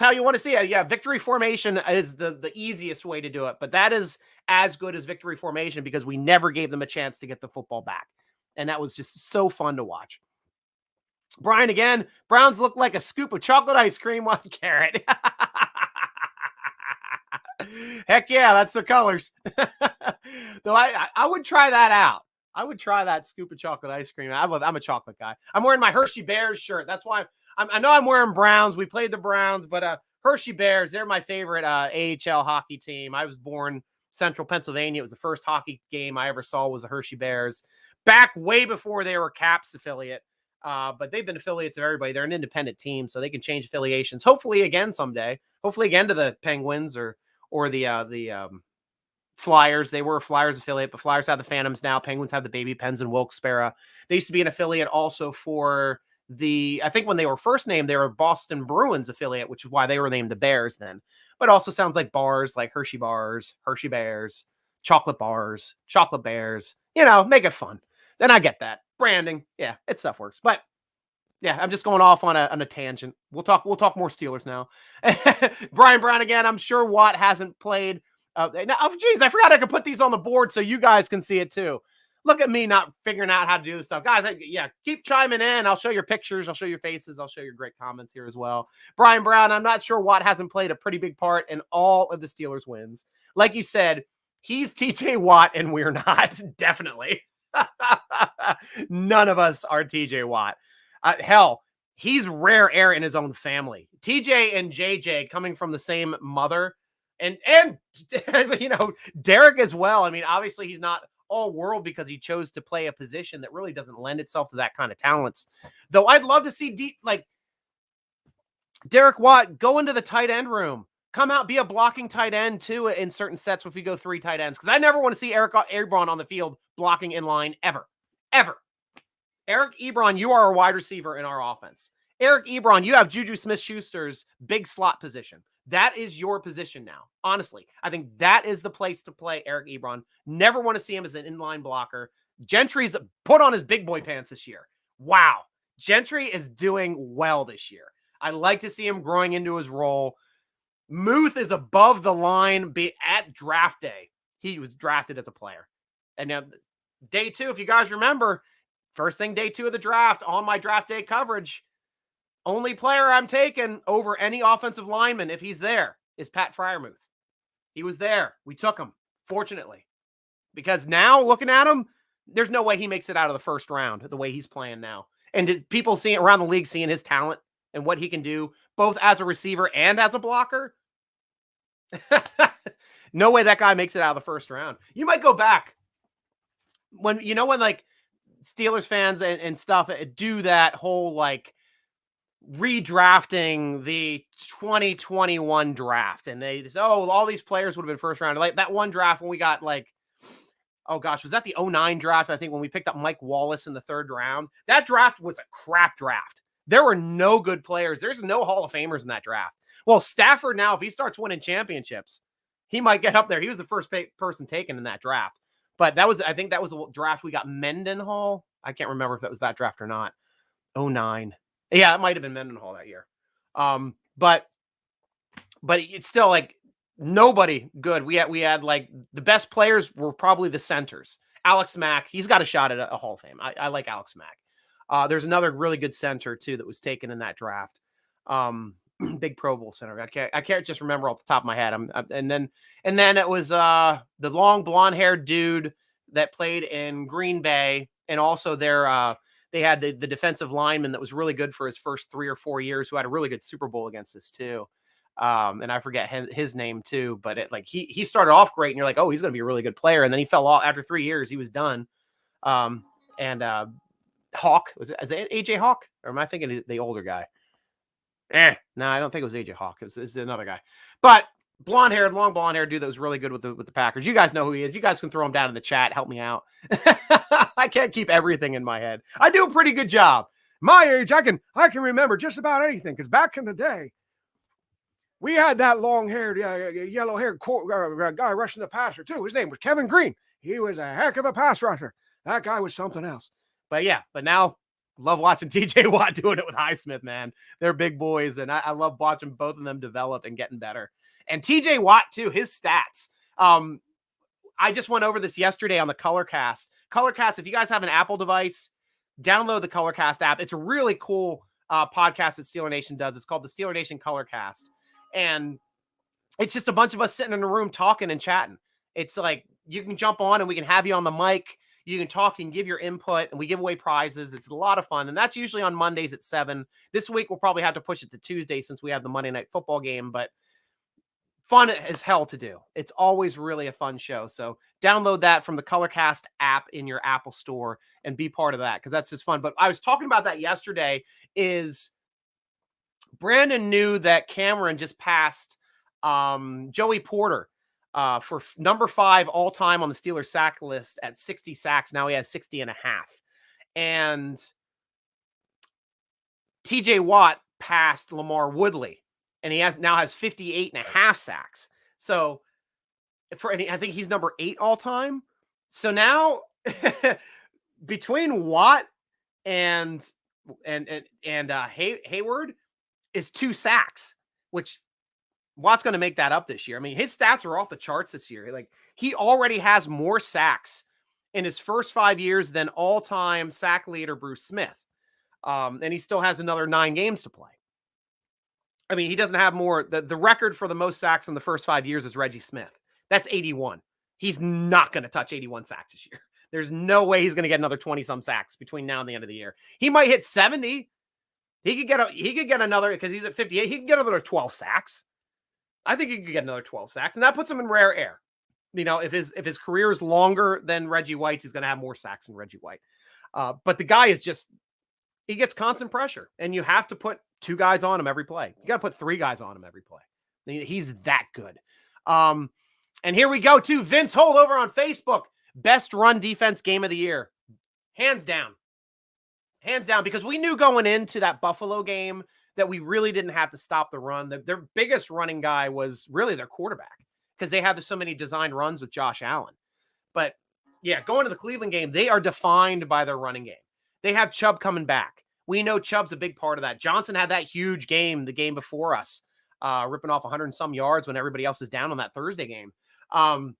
how you want to see it. Yeah, victory formation is the easiest way to do it, but that is as good as victory formation because we never gave them a chance to get the football back. And that was just so fun to watch. Brian again, Browns look like a scoop of chocolate ice cream on carrot. Heck yeah, that's their colors. Though I would try that out. I would try that scoop of chocolate ice cream. I'm a chocolate guy. I'm wearing my Hershey Bears shirt. That's why I know I'm wearing Browns. We played the Browns, but Hershey Bears, they're my favorite AHL hockey team. I was born Central Pennsylvania. It was the first hockey game I ever saw was the Hershey Bears. Back way before they were Caps affiliate. But they've been affiliates of everybody. They're an independent team, so they can change affiliations. Hopefully again someday. Hopefully again to the Penguins or the Flyers. They were a Flyers affiliate, but Flyers have the Phantoms now. Penguins have the Baby Pens and Wilkes-Barre. They used to be an affiliate also for I think when they were first named, they were Boston Bruins affiliate, which is why they were named the Bears then. But also sounds like bars, like Hershey Bars, Hershey Bears, chocolate bars, chocolate bears. Make it fun. Then I get that. Branding, yeah, stuff works. But yeah, I'm just going off on a tangent. We'll talk more Steelers now. Brian Brown again. I'm sure Watt hasn't played. Geez, I forgot I could put these on the board so you guys can see it too. Look at me not figuring out how to do this stuff. Guys, keep chiming in. I'll show your pictures. I'll show your faces. I'll show your great comments here as well. Brian Brown, I'm not sure Watt hasn't played a pretty big part in all of the Steelers wins. Like you said, he's TJ Watt and we're not. Definitely. None of us are TJ Watt. Hell, he's rare air in his own family. TJ and JJ coming from the same mother, and Derek as well. I mean, obviously he's not all world because he chose to play a position that really doesn't lend itself to that kind of talents. Though I'd love to see Derek Watt go into the tight end room, come out, be a blocking tight end too in certain sets if we go 3 tight ends. Because I never want to see Eric Ebron on the field blocking in line ever. Eric Ebron, you are a wide receiver in our offense. Eric Ebron, you have Juju Smith-Schuster's big slot position. That is your position now. Honestly, I think that is the place to play Eric Ebron. Never want to see him as an inline blocker. Gentry's put on his big boy pants this year. Wow. Gentry is doing well this year. I like to see him growing into his role. Muth is above the line at draft day. He was drafted as a player. And now day 2, if you guys remember, first thing day 2 of the draft on my draft day coverage, only player I'm taking over any offensive lineman, if he's there, is Pat Freiermuth. He was there. We took him, fortunately. Because now, looking at him, there's no way he makes it out of the first round the way he's playing now. And people seeing around the league seeing his talent and what he can do, both as a receiver and as a blocker. No way that guy makes it out of the first round. You might go back. When like Steelers fans and stuff do that whole redrafting the 2021 draft, and they say, all these players would have been first round. Like that one draft when we got was that the 2009 draft? I think when we picked up Mike Wallace in the 3rd round. That draft was a crap draft. There were no good players. There's no Hall of Famers in that draft. Well, Stafford now, if he starts winning championships, he might get up there. He was the first person taken in that draft. But I think that was a draft we got Mendenhall. I can't remember if that was that draft or not. 09. Yeah, it might have been Mendenhall that year. But it's still like nobody good. We had like the best players were probably the centers. Alex Mack, he's got a shot at a Hall of Fame. I like Alex Mack. There's another really good center too that was taken in that draft. Big Pro Bowl center. I can't just remember off the top of my head. And then it was the long blonde haired dude that played in Green Bay, and also they had the defensive lineman that was really good for his first 3 or 4 years, who had a really good Super Bowl against us too. And I forget his name too, but he started off great, and you're like, oh, he's going to be a really good player, and then he fell off after 3 years. He was done. Hawk, is it AJ Hawk, or am I thinking the older guy? No, I don't think it was AJ Hawk. It was another guy, but long blonde haired dude that was really good with the Packers. You guys know who he is. You guys can throw him down in the chat. Help me out. I can't keep everything in my head. I do a pretty good job. My age, I can remember just about anything, because back in the day, we had that long-haired, yellow-haired guy rushing the passer too. His name was Kevin Green. He was a heck of a pass rusher. That guy was something else. But now love watching TJ Watt doing it with Highsmith, man. They're big boys, and I love watching both of them develop and getting better. And TJ Watt too, his stats. I just went over this yesterday on the Colorcast. Colorcast, if you guys have an Apple device, download the Colorcast app. It's a really cool podcast that Steeler Nation does. It's called the Steeler Nation Colorcast. And it's just a bunch of us sitting in a room talking and chatting. It's like you can jump on and we can have you on the mic. You can talk and give your input, and we give away prizes. It's a lot of fun. And that's usually on Mondays at 7. This week, we'll probably have to push it to Tuesday since we have the Monday Night Football game, but fun as hell to do. It's always really a fun show. So download that from the Colorcast app in your Apple store and be part of that, because that's just fun. But I was talking about that yesterday. Is Brandon knew that Cameron just passed Joey Porter for number 5 all time on the Steelers sack list at 60 sacks. Now he has 60 and a half. And TJ Watt passed Lamar Woodley, and he now has 58 and a half sacks. So I think he's number 8 all time. So now between Watt and Hayward is 2 sacks, which Watt's going to make that up this year. I mean, his stats are off the charts this year. Like, he already has more sacks in his first 5 years than all-time sack leader Bruce Smith. And he still has another 9 games to play. I mean, he doesn't have more. The record for the most sacks in the first 5 years is Reggie Smith. That's 81. He's not going to touch 81 sacks this year. There's no way he's going to get another 20-some sacks between now and the end of the year. He might hit 70. He could get another, because he's at 58. He could get another 12 sacks. I think he could get another 12 sacks, and that puts him in rare air. You know, if his career is longer than Reggie White's, he's going to have more sacks than Reggie White. But the guy is he gets constant pressure, and you have to put 2 guys on him every play. You got to put 3 guys on him every play. He's that good. And here we go to Vince Holt over on Facebook. Best run defense game of the year. Hands down. Hands down, because we knew going into that Buffalo game that we really didn't have to stop the run. Their biggest running guy was really their quarterback, because they had so many designed runs with Josh Allen. But yeah, going to the Cleveland game, they are defined by their running game. They have Chubb coming back. We know Chubb's a big part of that. Johnson had that huge game the game before us, ripping off 100 and some yards when everybody else is down on that Thursday game. And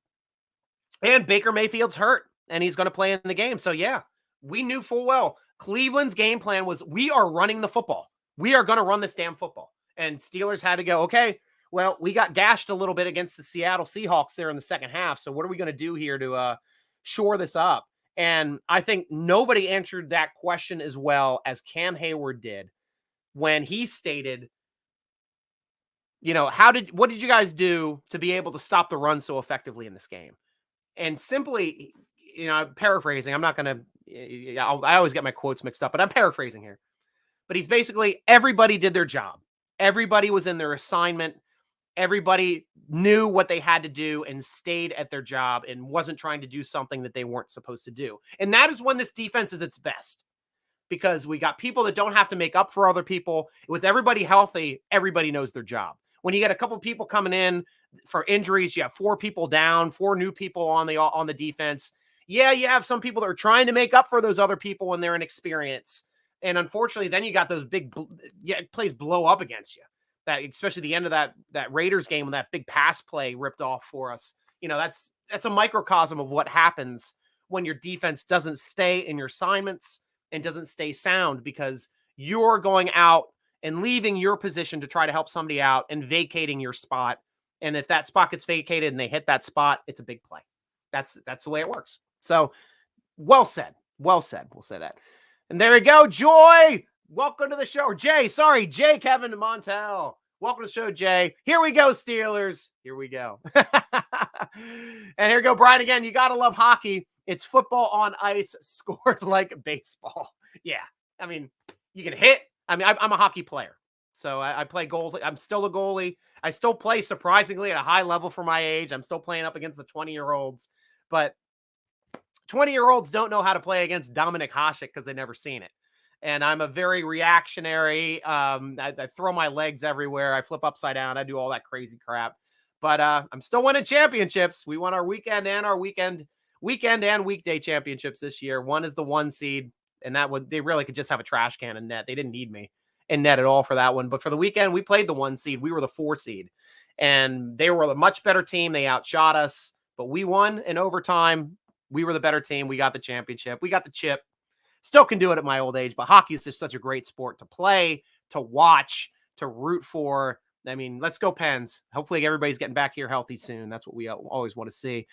Baker Mayfield's hurt, and he's going to play in the game. So yeah, we knew full well Cleveland's game plan was, we are running the football. We are going to run this damn football. And Steelers had to go, okay, well, we got gashed a little bit against the Seattle Seahawks there in the second half. So what are we going to do here to shore this up? And I think nobody answered that question as well as Cam Hayward did when he stated, you know, what did you guys do to be able to stop the run so effectively in this game? And simply, you know, I'm paraphrasing. I'm not going to, I always get my quotes mixed up, but I'm paraphrasing here. But he's basically, everybody did their job. Everybody was in their assignment. Everybody knew what they had to do and stayed at their job and wasn't trying to do something that they weren't supposed to do. And that is when this defense is its best. because we got people that don't have to make up for other people. With everybody healthy, everybody knows their job. When you get a couple people coming in for injuries, you have 4 people down, 4 new people on the defense. Yeah, you have some people that are trying to make up for those other people when they're inexperienced. And unfortunately, then you got those big plays blow up against you. That, especially the end of that Raiders game when that big pass play ripped off for us. That's a microcosm of what happens when your defense doesn't stay in your assignments and doesn't stay sound, because you're going out and leaving your position to try to help somebody out and vacating your spot. And if that spot gets vacated and they hit that spot, it's a big play. That's the way it works. So well said. Well said. We'll say that. And there we go. Joy, welcome to the show. Or Jay, Kevin Montel. Welcome to the show, Jay. Here we go, Steelers. Here we go. And here we go, Brian, again. You got to love hockey. It's football on ice, scored like baseball. Yeah. I mean, you can hit. I mean, I'm a hockey player. So I play goalie. I'm still a goalie. I still play surprisingly at a high level for my age. I'm still playing up against the 20-year-olds. But 20-year-olds don't know how to play against Dominic Hasek because they've never seen it. And I'm a very reactionary. I throw my legs everywhere. I flip upside down. I do all that crazy crap. But I'm still winning championships. We won our weekend and weekday championships this year. One is the 1 seed, and they really could just have a trash can in net. They didn't need me in net at all for that one. But for the weekend, we played the 1 seed. We were the 4 seed, and they were a much better team. They outshot us, but we won in overtime. We were the better team. We got the championship. We got the chip. Still can do it at my old age, but hockey is just such a great sport to play, to watch, to root for. I mean, let's go Pens. Hopefully everybody's getting back here healthy soon. That's what we always want to see.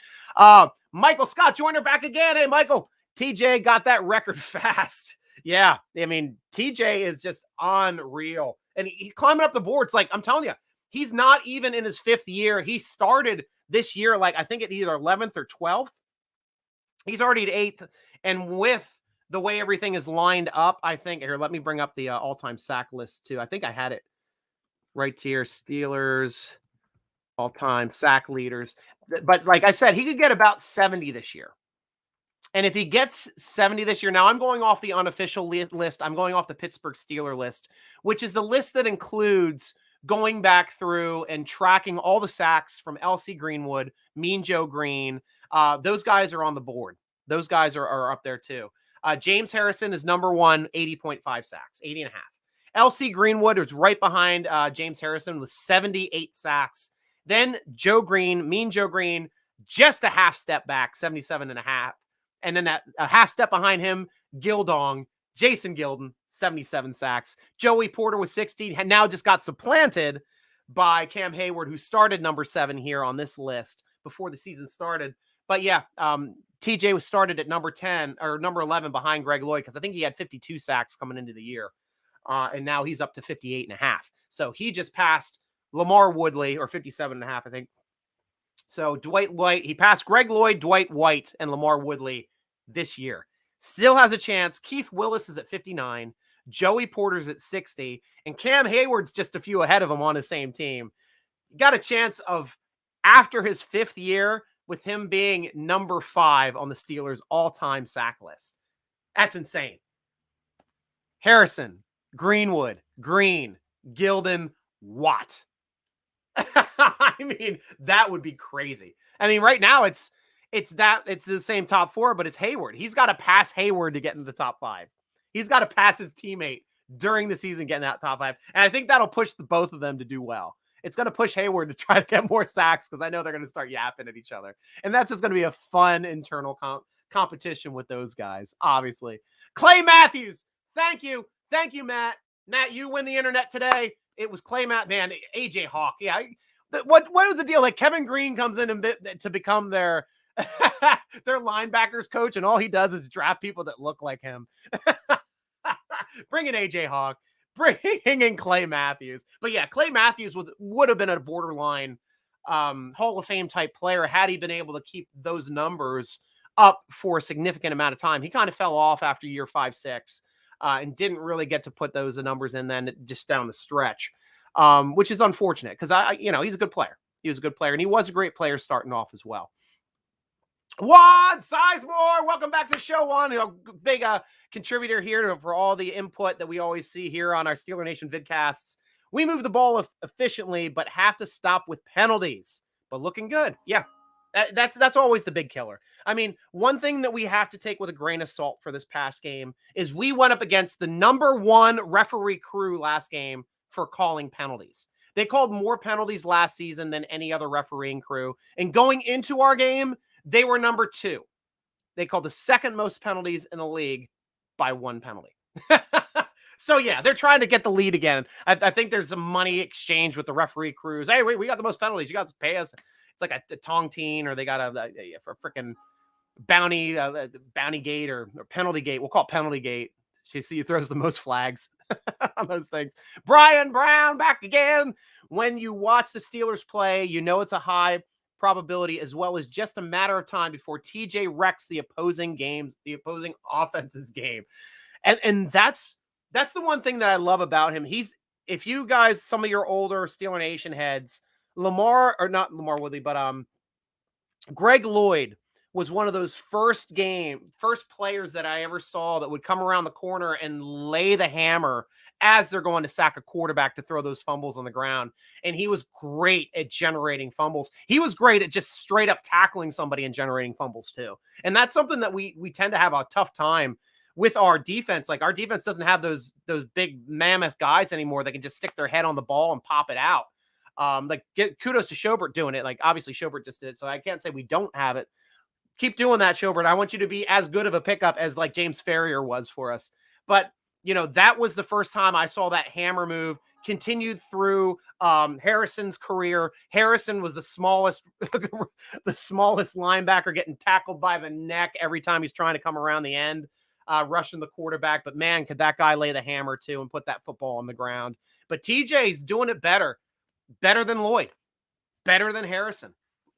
Michael Scott joined her back again. Hey, Michael, TJ got that record fast. Yeah. I mean, TJ is just unreal. And he's climbing up the boards. Like, I'm telling you, he's not even in his 5th year. He started this year, like, I think at either 11th or 12th. He's already at 8th. And with the way everything is lined up, I think, here, let me bring up the all-time sack list too. I think I had it right here. Steelers all-time sack leaders. But like I said, he could get about 70 this year. And if he gets 70 this year, now I'm going off the unofficial list. I'm going off the Pittsburgh Steelers list, which is the list that includes going back through and tracking all the sacks from L.C. Greenwood, Mean Joe Green. Those guys are on the board. Those guys are up there too. James Harrison is number 1, 80.5 sacks, 80.5. L.C. Greenwood is right behind James Harrison with 78 sacks. Then Joe Green, Mean Joe Green, just a half step back, 77.5. And then a half step behind him, Gildong, Jason Gilden, 77 sacks. Joey Porter with 16, and now just got supplanted by Cam Hayward, who started number 7 here on this list before the season started. But yeah, TJ was started at number 10 or number 11 behind Greg Lloyd, because I think he had 52 sacks coming into the year. And now he's up to 58.5. So he just passed Lamar Woodley, or 57.5, I think. So Dwight White, he passed Greg Lloyd, Dwight White, and Lamar Woodley this year. Still has a chance. Keith Willis is at 59. Joey Porter's at 60. And Cam Hayward's just a few ahead of him on the same team. Got a chance of, after his 5th year, with him being number 5 on the Steelers' all-time sack list. That's insane. Harrison, Greenwood, Green, Gilden, Watt. I mean, that would be crazy. I mean, right now it's the same top 4, but it's Hayward. He's got to pass Hayward to get into the top 5. He's got to pass his teammate during the season getting that top 5. And I think that'll push both of them to do well. It's going to push Hayward to try to get more sacks, because I know they're going to start yapping at each other. And that's just going to be a fun internal competition with those guys, obviously. Clay Matthews, thank you. Thank you, Matt. Matt, you win the internet today. It was Clay man, AJ Hawk. Yeah. What was the deal? Like, Kevin Green comes in to become their their linebackers coach, and all he does is draft people that look like him. Bring in AJ Hawk. Bring in Clay Matthews. But yeah, Clay Matthews would have been a borderline Hall of Fame type player had he been able to keep those numbers up for a significant amount of time. He kind of fell off after year 5, 6. And didn't really get to put those numbers in then just down the stretch, which is unfortunate, because he's a good player. He was a good player, and he was a great player starting off as well. Juan Sizemore, welcome back to show one. A big contributor here for all the input that we always see here on our Steeler Nation vidcasts. We move the ball efficiently, but have to stop with penalties. But looking good. Yeah, that's always the big killer. I mean, one thing that we have to take with a grain of salt for this past game is we went up against the #1 referee crew last game for calling penalties. They called more penalties last season than any other refereeing crew. And going into our game, they were #2. They called the second most penalties in the league by 1 penalty. So, yeah, they're trying to get the lead again. I think there's some money exchange with the referee crews. Hey, wait, we got the most penalties. You got to pay us. It's like a Tongtine, or they got a freaking bounty gate or penalty gate. We'll call it penalty gate. You see, he throws the most flags on those things. Brian Brown back again. When you watch the Steelers play, you know it's a high probability as well as just a matter of time before TJ wrecks the opposing offense's game. And that's the one thing that I love about him. If you guys, some of your older Steeler Nation heads, not Lamar Woodley, but Greg Lloyd was one of those first players that I ever saw that would come around the corner and lay the hammer as they're going to sack a quarterback to throw those fumbles on the ground. And he was great at generating fumbles. He was great at just straight up tackling somebody and generating fumbles too. And that's something that we tend to have a tough time with our defense. Like, our defense doesn't have those big mammoth guys anymore that can just stick their head on the ball and pop it out. Kudos to Schobert doing it. Like, obviously Schobert just did it, so I can't say we don't have it. Keep doing that, Schobert. I want you to be as good of a pickup as like James Ferrier was for us. But, that was the first time I saw that hammer move continued through Harrison's career. Harrison was the smallest linebacker, getting tackled by the neck every time he's trying to come around the end, rushing the quarterback. But man, could that guy lay the hammer too and put that football on the ground. But TJ's doing it better than Lloyd, better than Harrison.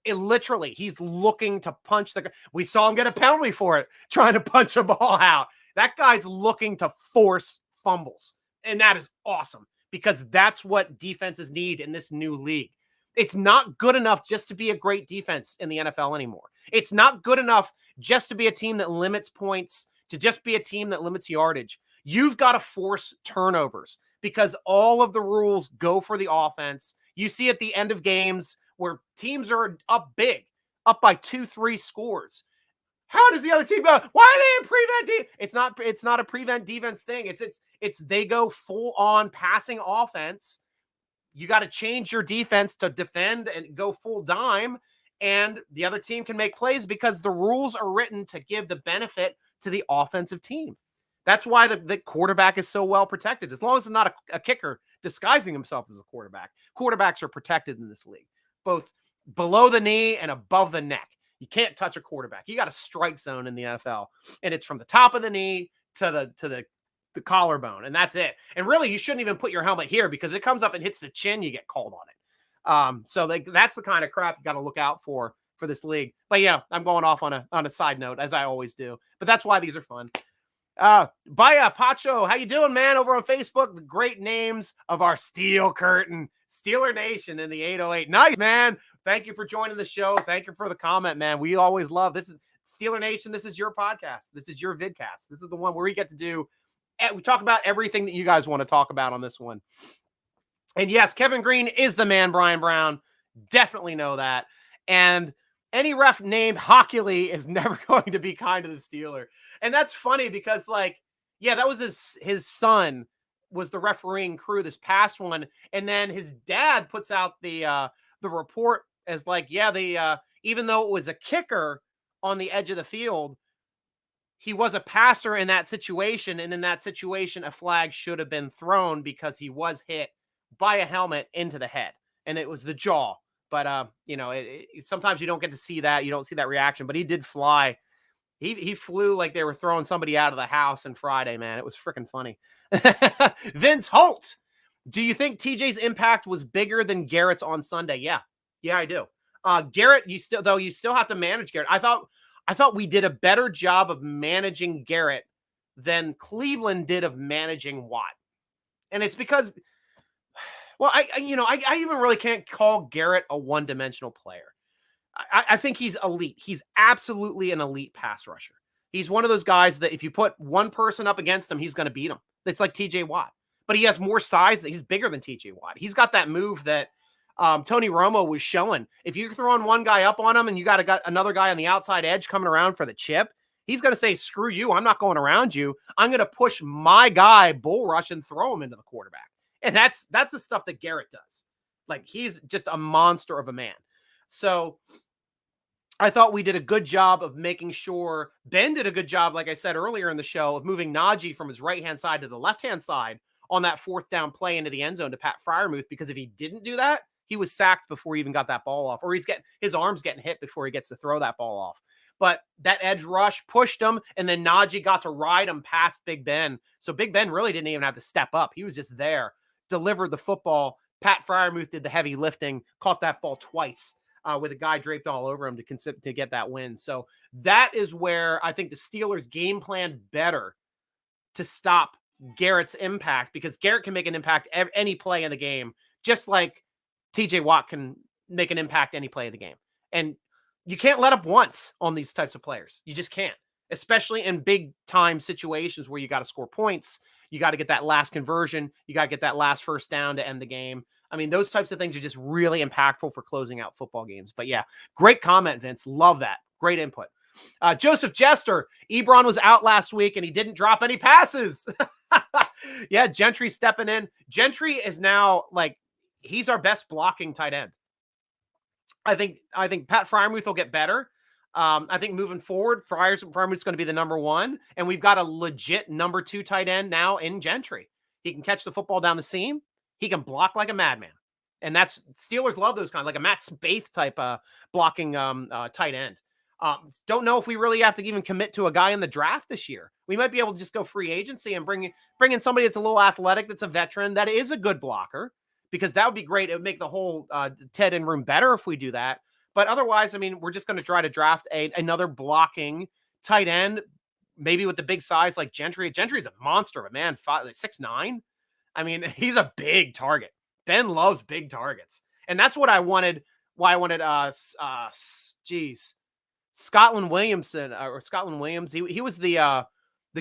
Literally, he's looking to punch we saw him get a penalty for it, trying to punch a ball out. That guy's looking to force fumbles. And that is awesome, because that's what defenses need in this new league. It's not good enough just to be a great defense in the NFL anymore. It's not good enough just to be a team that limits points, to just be a team that limits yardage. You've got to force turnovers, because all of the rules go for the offense. You see at the end of games where teams are up big, up by 2-3 scores. How does the other team go? Why are they in prevent? It's not a prevent defense thing. It's they go full on passing offense. You got to change your defense to defend and go full dime, and the other team can make plays because the rules are written to give the benefit to the offensive team. That's why the quarterback is so well protected. As long as it's not a kicker disguising himself as a quarterback. Quarterbacks are protected in this league, both below the knee and above the neck. You can't touch a quarterback. You got a strike zone in the NFL, and it's from the top of the knee to the collarbone, and that's it. And really, you shouldn't even put your helmet here, because it comes up and hits the chin, you get called on it. So that's the kind of crap you got to look out for this league. But yeah, I'm going off on a side note, as I always do. But that's why these are fun. Baya Pacho, how you doing, man? Over on Facebook, the great names of our Steel Curtain, Steeler Nation in the 808. Nice, man. Thank you for joining the show. Thank you for the comment, man. We always love this. Is Steeler Nation. This is your podcast. This is your vidcast. This is the one where we get to do. We talk about everything that you guys want to talk about on this one. And yes, Kevin Green is the man, Brian Brown. Definitely know that. And any ref named Hockley is never going to be kind to the Steeler. And that's funny because, like, yeah, that was his son was the refereeing crew this past one. And then his dad puts out the report as like, yeah, even though it was a kicker on the edge of the field, he was a passer in that situation. And in that situation, a flag should have been thrown because he was hit by a helmet into the head. And it was the jaw. But, sometimes you don't get to see that. You don't see that reaction. But he did fly. He flew like they were throwing somebody out of the house on Friday, man. It was freaking funny. Vince Holt, do you think TJ's impact was bigger than Garrett's on Sunday? Yeah, I do. Garrett, you still have to manage Garrett. I thought we did a better job of managing Garrett than Cleveland did of managing Watt. And it's because, well, I even really can't call Garrett a one-dimensional player. I think he's elite. He's absolutely an elite pass rusher. He's one of those guys that if you put one person up against him, he's going to beat him. It's like TJ Watt, but he has more size. He's bigger than TJ Watt. He's got that move that Tony Romo was showing. If you're throwing one guy up on him and you got another guy on the outside edge coming around for the chip, he's going to say, screw you. I'm not going around you. I'm going to push my guy bull rush and throw him into the quarterback. And that's the stuff that Garrett does. Like, he's just a monster of a man. So I thought we did a good job of making sure Ben did a good job, like I said earlier in the show, of moving Naji from his right-hand side to the left-hand side on that fourth down play into the end zone to Pat Freiermuth, because if he didn't do that, he was sacked before he even got that ball off, or his arms getting hit before he gets to throw that ball off. But that edge rush pushed him, and then Naji got to ride him past Big Ben. So Big Ben really didn't even have to step up. He was just there, delivered the football. Pat Freiermuth did the heavy lifting, caught that ball twice. With a guy draped all over him to get that win. So that is where I think the Steelers game planned better to stop Garrett's impact, because Garrett can make an impact any play in the game, just like TJ Watt can make an impact any play of the game. And you can't let up once on these types of players. You just can't, especially in big time situations where you got to score points. You got to get that last conversion. You got to get that last first down to end the game. I mean, those types of things are just really impactful for closing out football games. But yeah, great comment, Vince. Love that. Great input. Joseph Jester, Ebron was out last week and he didn't drop any passes. Yeah, Gentry stepping in. Gentry is now he's our best blocking tight end. I think Pat Freiermuth will get better. I think moving forward, Freiermuth's going to be the number one, and we've got a legit number 2 tight end now in Gentry. He can catch the football down the seam. He can block like a madman. And that's Steelers love those kinds, like a Matt Spaeth type blocking tight end. Don't know if we really have to even commit to a guy in the draft this year. We might be able to just go free agency and bring in somebody that's a little athletic, that's a veteran, that is a good blocker, because that would be great. It would make the whole tight end room better if we do that. But otherwise, I mean, we're just going to try to draft another blocking tight end, maybe with the big size like Gentry. Gentry's a monster of a man, 6'9". I mean, he's a big target. Ben loves big targets. And that's what I wanted. Why I wanted, Scotland Williamson or Scotland Williams. He was the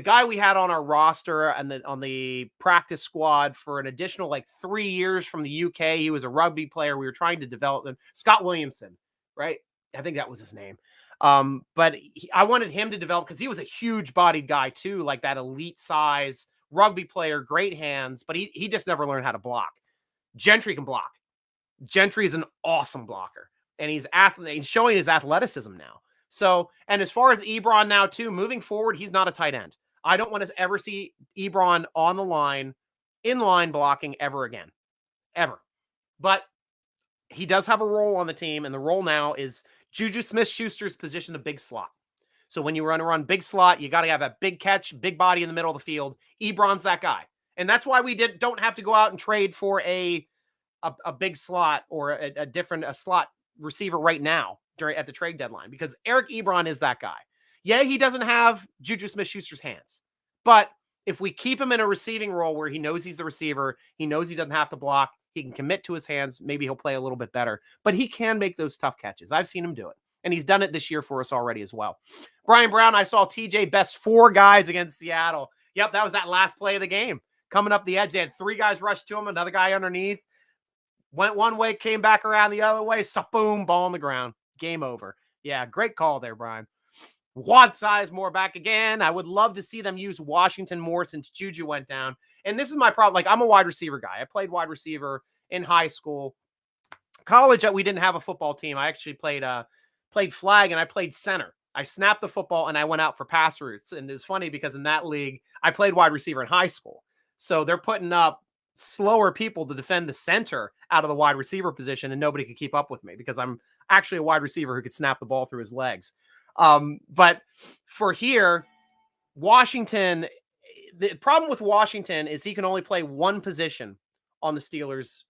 guy we had on our roster and on the practice squad for an additional 3 years from the UK. He was a rugby player. We were trying to develop him. Scott Williamson, right? I think that was his name. But I wanted him to develop because he was a huge bodied guy too, like that elite size rugby player, great hands, but he just never learned how to block. Gentry can block. Gentry is an awesome blocker, and he's showing his athleticism now. So, and as far as Ebron now too, moving forward, he's not a tight end. I don't want to ever see Ebron on the line, in line blocking ever again, ever. But he does have a role on the team, and the role now is Juju Smith-Schuster's position of big slot. So when you run big slot, you got to have a big catch, big body in the middle of the field. Ebron's that guy. And that's why we don't have to go out and trade for a big slot or a slot receiver right now at the trade deadline, because Eric Ebron is that guy. Yeah, he doesn't have Juju Smith-Schuster's hands, but if we keep him in a receiving role where he knows he's the receiver, he knows he doesn't have to block, he can commit to his hands, maybe he'll play a little bit better, but he can make those tough catches. I've seen him do it. And he's done it this year for us already as well. Brian Brown, I saw TJ best 4 guys against Seattle. Yep, that was that last play of the game. Coming up the edge, they had 3 guys rush to him, another guy underneath. Went one way, came back around the other way. Boom, ball on the ground. Game over. Yeah, great call there, Brian. Want Sizemore back again. I would love to see them use Washington more since Juju went down. And this is my problem. I'm a wide receiver guy. I played wide receiver in high school. College, we didn't have a football team. I actually played flag, and I played center. I snapped the football and I went out for pass routes. And it's funny because in that league, I played wide receiver in high school. So they're putting up slower people to defend the center out of the wide receiver position, and nobody could keep up with me because I'm actually a wide receiver who could snap the ball through his legs. But for here, Washington, the problem with Washington is he can only play one position on the Steelers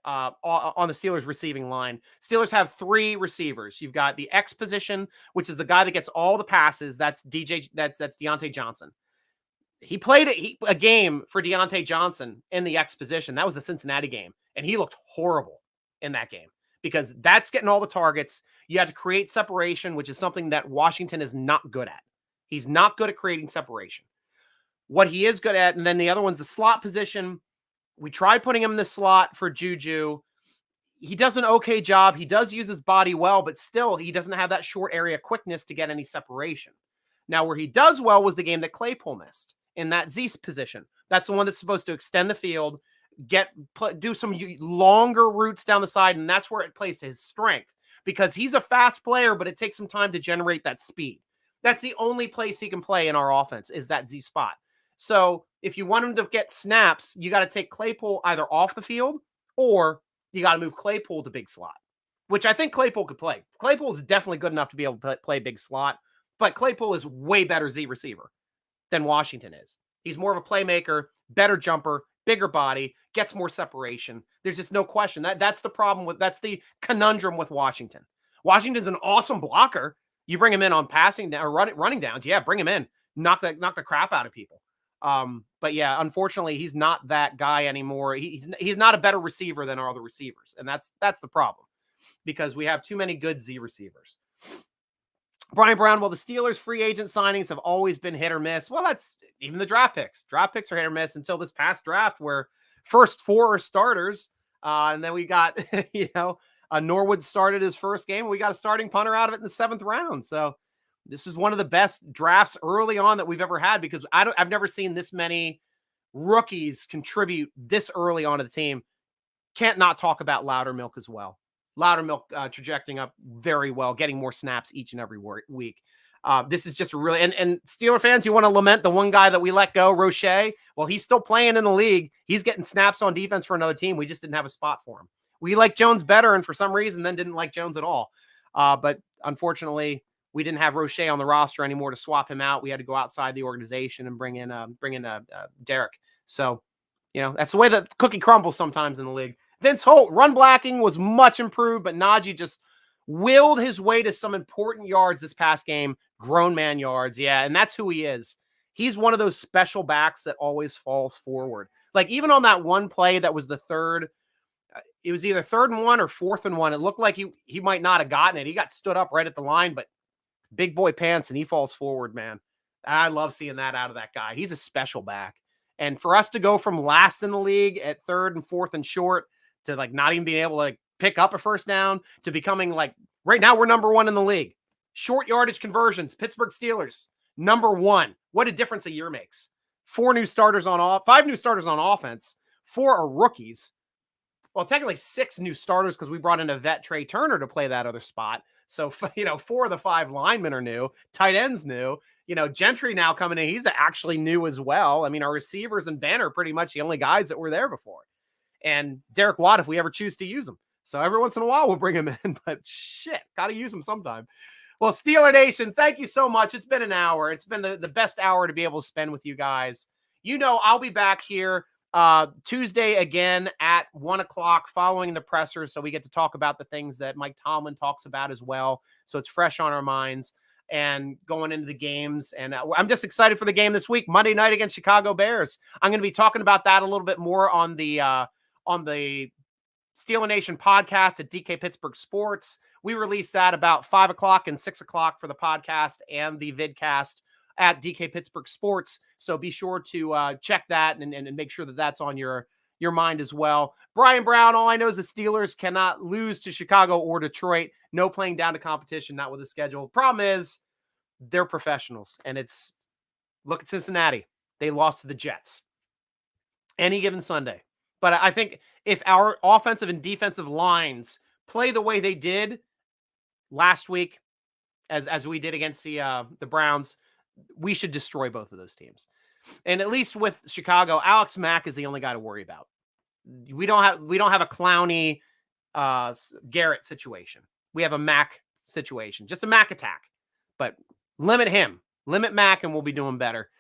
receiving line. Steelers have 3 receivers. You've got the X position, which is the guy that gets all the passes. That's Deontay Johnson. He played a game for Deontay Johnson in the X position. That was the Cincinnati game, and he looked horrible in that game because that's getting all the targets. You had to create separation, which is something that Washington is not good at. He's not good at creating separation. What he is good at, and then the other one's the slot position. We tried putting him in the slot for Juju. He does an okay job. He does use his body well, but still, he doesn't have that short area quickness to get any separation. Now, where he does well was the game that Claypool missed in that Z position. That's the one that's supposed to extend the field, do some longer routes down the side, and that's where it plays to his strength because he's a fast player, but it takes some time to generate that speed. That's the only place he can play in our offense is that Z spot. So if you want him to get snaps, you got to take Claypool either off the field or you got to move Claypool to big slot, which I think Claypool could play. Claypool is definitely good enough to be able to play big slot, but Claypool is way better Z receiver than Washington is. He's more of a playmaker, better jumper, bigger body, gets more separation. There's just no question. That's the problem that's the conundrum with Washington. Washington's an awesome blocker. You bring him in on passing or running downs. Yeah, bring him in. Knock the crap out of people. But yeah, unfortunately, he's not that guy anymore. He's not a better receiver than our other receivers. And that's the problem because we have too many good Z receivers. Brian Brown, well, the Steelers free agent signings have always been hit or miss. Well, that's even the draft picks. Draft picks are hit or miss until this past draft where first 4 are starters. And then we got, Norwood started his first game. We got a starting punter out of it in the 7th round. So this is one of the best drafts early on that we've ever had because I've never seen this many rookies contribute this early on to the team. Can't not talk about Loudermilk as well. Loudermilk trajecting up very well, getting more snaps each and every week. This is just really, and Steeler fans, you want to lament the one guy that we let go, Roche. Well, he's still playing in the league. He's getting snaps on defense for another team. We just didn't have a spot for him. We liked Jones better, and for some reason then didn't like Jones at all. But unfortunately, we didn't have Roche on the roster anymore to swap him out. We had to go outside the organization and bring in Derek. So, that's the way that cookie crumbles sometimes in the league. Vince Holt, run blocking was much improved, but Naji just willed his way to some important yards this past game, grown man yards. Yeah, and that's who he is. He's one of those special backs that always falls forward. Like even on that one play that was the third, it was either 3rd and 1 or 4th and 1. It looked like he might not have gotten it. He got stood up right at the line, but big boy pants and he falls forward, man. I love seeing that out of that guy. He's a special back. And for us to go from last in the league at 3rd and 4th and short to like not even being able to pick up a first down to becoming like right now we're number 1 in the league. Short yardage conversions, Pittsburgh Steelers, number 1. What a difference a year makes. 5 new starters on offense. 4 are rookies. Well, technically 6 new starters because we brought in a vet, Trey Turner, to play that other spot. So, 4 of the 5 linemen are new. Tight ends new. Gentry now coming in. He's actually new as well. I mean, our receivers and Ben are pretty much the only guys that were there before. And Derek Watt, if we ever choose to use him. So every once in a while, we'll bring him in. But shit, got to use him sometime. Well, Steeler Nation, thank you so much. It's been an hour. It's been the best hour to be able to spend with you guys. I'll be back here Tuesday again at 1:00 following the presser. So we get to talk about the things that Mike Tomlin talks about as well. So it's fresh on our minds and going into the games. And I'm just excited for the game this week, Monday night against Chicago Bears. I'm going to be talking about that a little bit more on the Steeler Nation podcast at DK Pittsburgh Sports. We release that about 5:00 and 6:00 for the podcast and the vidcast at DK Pittsburgh Sports. So be sure to check that and make sure that that's on your mind as well. Brian Brown, all I know is the Steelers cannot lose to Chicago or Detroit. No playing down to competition, not with the schedule. Problem is they're professionals, and look at Cincinnati. They lost to the Jets any given Sunday. But I think if our offensive and defensive lines play the way they did last week, as we did against the Browns, we should destroy both of those teams. And at least with Chicago, Alex Mack is the only guy to worry about. We don't have a Clowney Garrett situation. We have a Mack situation, just a Mack attack. But limit Mack, and we'll be doing better.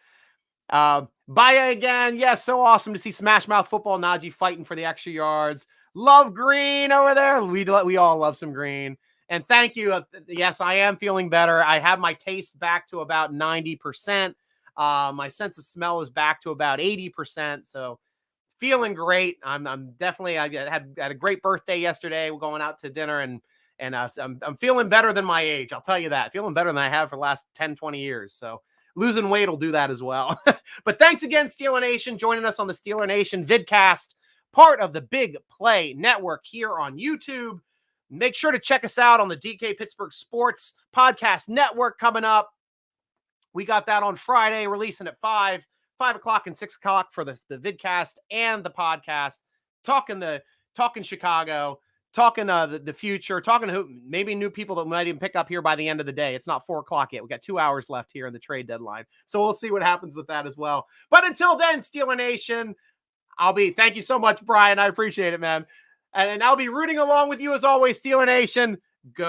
Baya again. Yes, so awesome to see Smash Mouth Football Naji fighting for the extra yards. Love green over there. We all love some green. And thank you. Yes, I am feeling better. I have my taste back to about 90%. My sense of smell is back to about 80%. So feeling great. I'm definitely, I had a great birthday yesterday. We're going out to dinner and I'm feeling better than my age. I'll tell you that. Feeling better than I have for the last 10, 20 years. So losing weight will do that as well. But thanks again, Steeler Nation, joining us on the Steeler Nation Vidcast, part of the Big Play Network here on YouTube. Make sure to check us out on the DK Pittsburgh Sports Podcast Network coming up. We got that on Friday, releasing at 5 o'clock and 6 o'clock for the vidcast and the podcast, talking Chicago, talking the future, talking who maybe new people that might even pick up here by the end of the day. It's not 4 o'clock yet. We got 2 hours left here in the trade deadline. So we'll see what happens with that as well. But until then, Steeler Nation, thank you so much, Brian. I appreciate it, man. And I'll be rooting along with you as always, Steeler Nation. Go